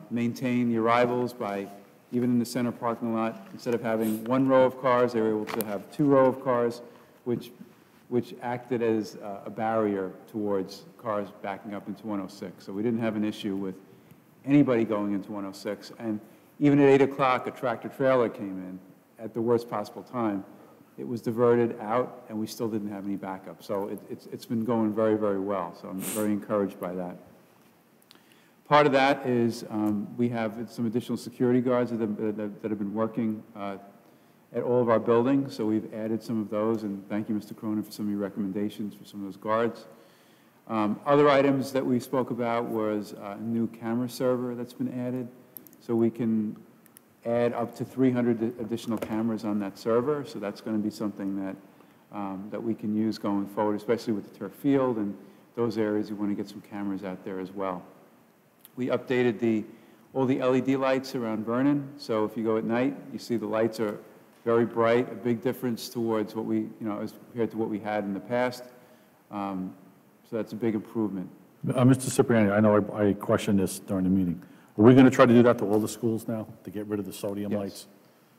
maintain the arrivals by, even in the center parking lot, instead of having one row of cars, they were able to have 2 rows of cars, which acted as a barrier towards cars backing up into 106. So we didn't have an issue with anybody going into 106. And even at 8 o'clock, a tractor trailer came in at the worst possible time. It was diverted out, and we still didn't have any backup. So it's been going very, very well. So I'm very encouraged by that. Part of that is we have some additional security guards that have been working at all of our buildings. So we've added some of those, and thank you, Mr. Cronin, for some of your recommendations for some of those guards. Other items that we spoke about was a new camera server that's been added, so we can add up to 300 additional cameras on that server. So that's going to be something that that we can use going forward, especially with the turf field and those areas. We want to get some cameras out there as well. We updated all the LED lights around Vernon. So if you go at night, you see the lights are very bright, a big difference towards what we, you know, as compared to what we had in the past. So that's a big improvement. Mr. Cipriani, I know I questioned this during the meeting. Are we going to try to do that to all the schools now, to get rid of the sodium Yes. lights?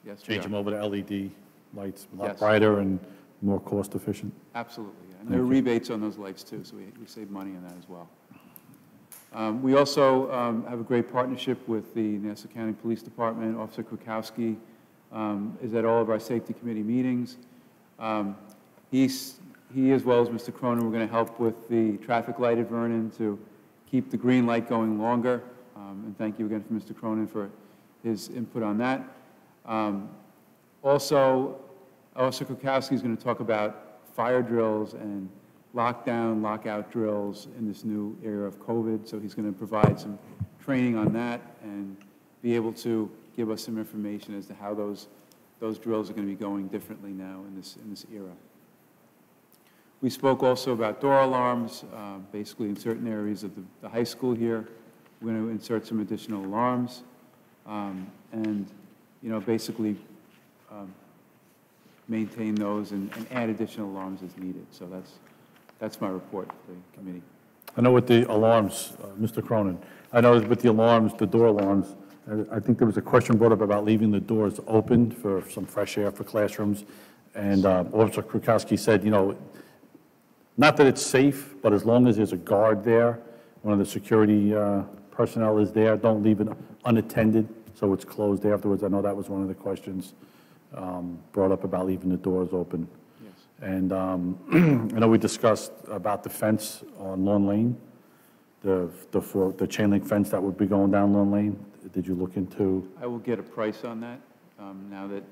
Yes, we Change are. them over to LED lights, a lot Yes. brighter and more cost efficient? Absolutely, yeah. And there are rebates on those lights too, so we save money on that as well. We also have a great partnership with the Nassau County Police Department. Officer Krakowski is at all of our safety committee meetings. He, as well as Mr. Cronin, we're going to help with the traffic light at Vernon to keep the green light going longer. And thank you again for Mr. Cronin for his input on that. Also, Officer Krakowski is going to talk about fire drills and lockdown, lockout drills in this new era of COVID. So he's going to provide some training on that and be able to give us some information as to how those drills are going to be going differently now in this era. We spoke also about door alarms, basically in certain areas of the high school here. We're going to insert some additional alarms and, you know, basically maintain those and add additional alarms as needed. So that's my report for the committee. I know with the alarms, Mr. Cronin, I know with the alarms, the door alarms, I think there was a question brought up about leaving the doors open for some fresh air for classrooms. And Officer Krakowski said, you know, not that it's safe, but as long as there's a guard there, one of the security personnel is there, don't leave it unattended so it's closed afterwards. I know that was one of the questions brought up about leaving the doors open. Yes. And I know we discussed about the fence on Lawn Lane, the chain link fence that would be going down Lawn Lane. Did you look into? I will get a price on that now that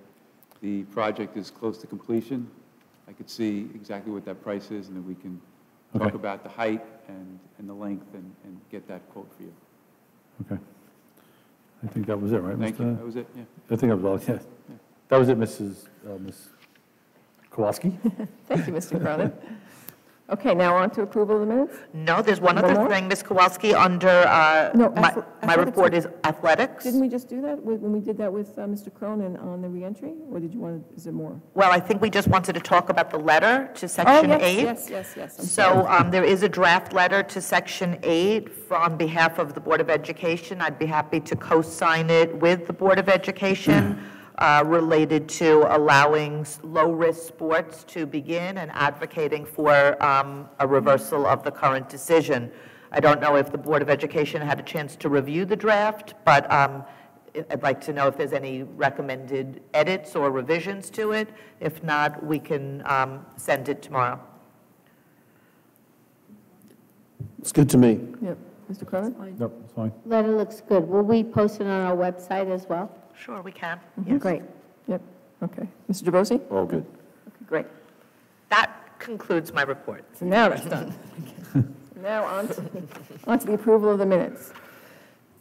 the project is close to completion. I could see exactly what that price is, and then we can talk Okay. about the height and the length and get that quote for you. Okay. I think that was it, right, Thank Mr.? you. That was it, yeah. I think that was all, yeah. That was it, Ms. Kowalski? Thank you, Mr. Cronin. Okay, now on to approval of the minutes? No, there's one One other more? thing, Ms. Kowalski, under, No, my athletics- report is athletics. Didn't we just do that when we did that with Mr. Cronin on the reentry? Or did you want to, is there more? Well, I think we just wanted to talk about the letter to Section 8. Yes. I'm So sorry. there is a draft letter to Section 8 on behalf of the Board of Education. I'd be happy to co-sign it with the Board of Education related to allowing low-risk sports to begin and advocating for a reversal of the current decision. I don't know if the Board of Education had a chance to review the draft, but I'd like to know if there's any recommended edits or revisions to it. If not, we can send it tomorrow. It's good to me. Yep. Mr. Cronin? Nope, it's fine. Letter looks good. Will we post it on our website as well? Sure, we can. Great. Yep, okay. Mr. Jabosi? All good. Okay, great. That concludes my report. So now that's done. Now on to the approval of the minutes.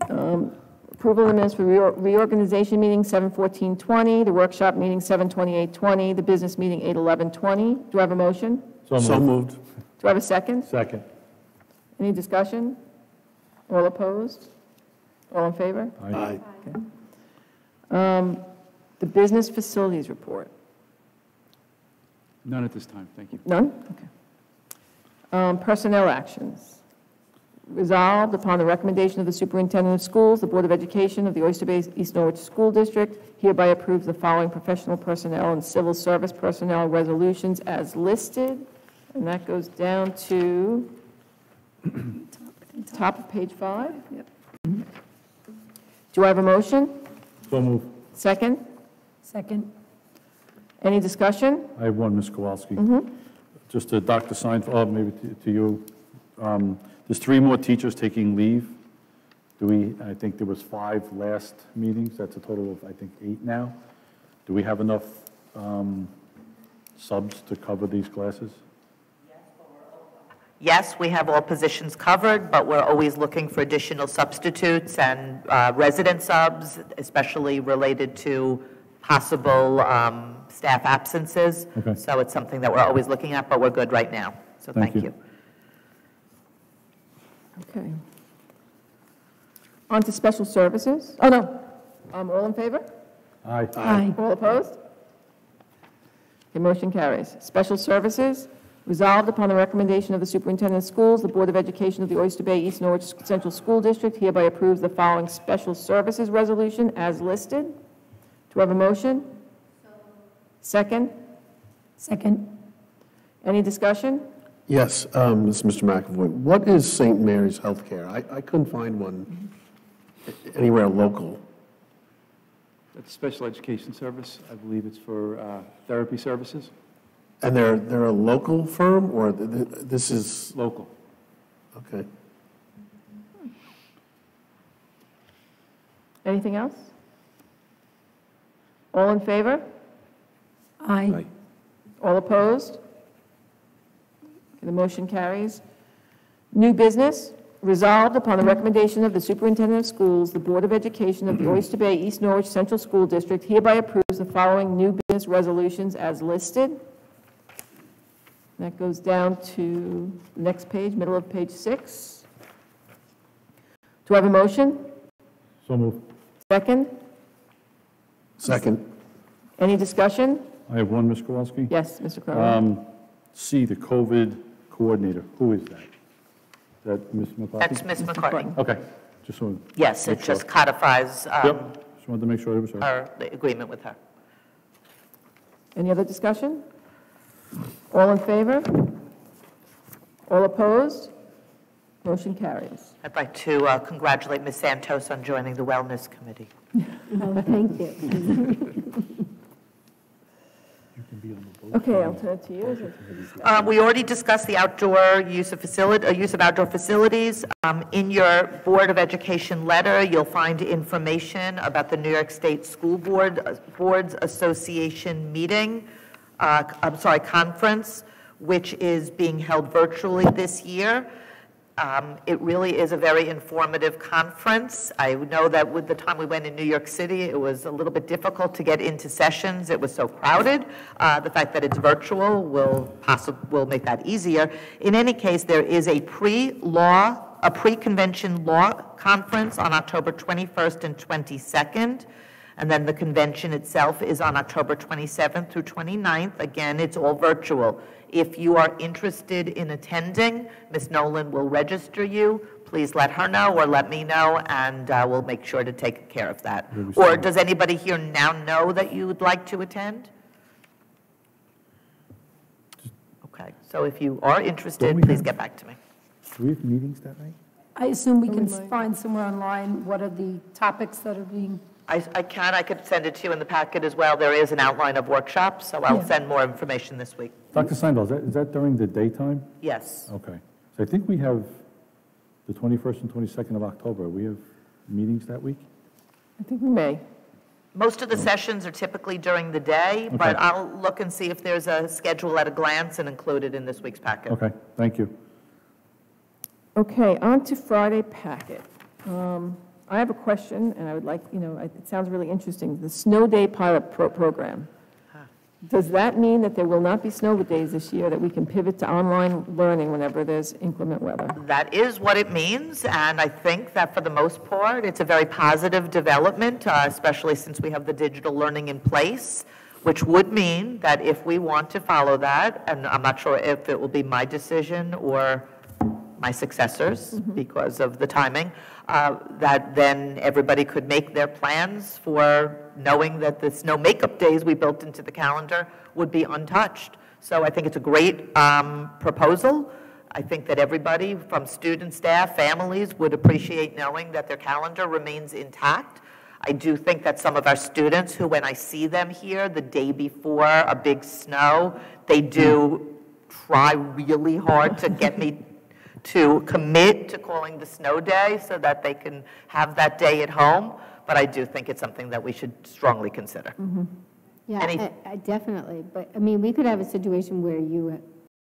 Approval of the minutes for reorganization meeting 7/14/20, the workshop meeting 7/28/20, the business meeting 8/11/20. Do I have a motion? So moved. Do I have a second? Second. Any discussion? All opposed? All in favor? Aye. The business facilities report. None at this time, thank you. None? Okay. Personnel actions. Resolved upon the recommendation of the Superintendent of Schools, the Board of Education of the Oyster Bay East Norwich School District hereby approves the following professional personnel and civil service personnel resolutions as listed. And that goes down to top of page 5. Yep. Do I have a motion? So moved. Second? Second. Any discussion? I have one, Ms. Kowalski. Just to Dr. Seinfeld, maybe to you. There's 3 more teachers taking leave. I think there was 5 last meetings. That's a total of, I think, 8 now. Do we have enough subs to cover these classes? Yes, we have all positions covered, but we're always looking for additional substitutes and resident subs, especially related to possible staff absences. Okay. So it's something that we're always looking at, but we're good right now. So Thank thank you. you. Okay. On to special services. Oh, no. All in favor? Aye. All opposed? Okay, motion carries. Special services, resolved upon the recommendation of the Superintendent of Schools, the Board of Education of the Oyster Bay East Norwich Central School District hereby approves the following special services resolution as listed. Do I have a motion? Second? Second. Any discussion? Yes, this is Mr. McAvoy. What is St. Mary's Healthcare? I couldn't find one anywhere local. That's a special education service. I believe it's for therapy services. And they're a local firm, or this is... Local. Okay. Anything else? All in favor? Aye. All opposed? The motion carries. New business, resolved upon the recommendation of the Superintendent of Schools, the Board of Education of the Oyster Bay East Norwich Central School District hereby approves the following new business resolutions as listed. That goes down to the next page, middle of page 6. Do I have a motion? So moved. Second? Second. Any discussion? I have one, Ms. Kowalski. Yes, Mr. Crowley. C, the COVID coordinator. Who is that? Is that Ms. McCarthy? That's Ms. McCartney. Okay, just wanted to Yes, make it sure. just codifies Yep, just wanted to make sure it was her. our the agreement with her. Any other discussion? All in favor? All opposed? Motion carries. I'd like to congratulate Ms. Santos on joining the Wellness Committee. Oh, thank you. Okay, I'll turn it to you. Is it- We already discussed the outdoor use of outdoor facilities. In your Board of Education letter, you'll find information about the New York State School Boards Association meeting, conference, which is being held virtually this year. It really is a very informative conference. I know that with the time we went in New York City, it was a little bit difficult to get into sessions. It was so crowded. The fact that it's virtual will make that easier. In any case, there is a pre-convention law conference on October 21st and 22nd. And then the convention itself is on October 27th through 29th. Again, it's all virtual. If you are interested in attending, Ms. Nolan will register you. Please let her know or let me know, and we'll make sure to take care of that. Or does anybody here now know that you would like to attend? Okay, so if you are interested, please get back to me. Do we have meetings that night? I assume we can find somewhere online what are the topics that are being... I could send it to you in the packet as well. There is an outline of workshops, so I'll send more information this week. Dr. Seindel, is that during the daytime? Yes. Okay. So I think we have the 21st and 22nd of October. We have meetings that week? I think we may. Most of the sessions are typically during the day, but Okay. I'll look and see if there's a schedule at a glance and include it in this week's packet. Okay, thank you. Okay, on to Friday packet. I have a question, and I would like, it sounds really interesting. The snow day pilot program. Does that mean that there will not be snow days this year, that we can pivot to online learning whenever there's inclement weather? That is what it means, and I think that for the most part, it's a very positive development, especially since we have the digital learning in place, which would mean that if we want to follow that, and I'm not sure if it will be my decision or my successors because of the timing, that then everybody could make their plans for knowing that the snow makeup days we built into the calendar would be untouched. So I think it's a great proposal. I think that everybody from students, staff, families would appreciate knowing that their calendar remains intact. I do think that some of our students who, when I see them here the day before a big snow, they do try really hard to get me to commit to calling the snow day so that they can have that day at home. But I do think it's something that we should strongly consider. Yeah, definitely. But, I mean, we could have a situation where you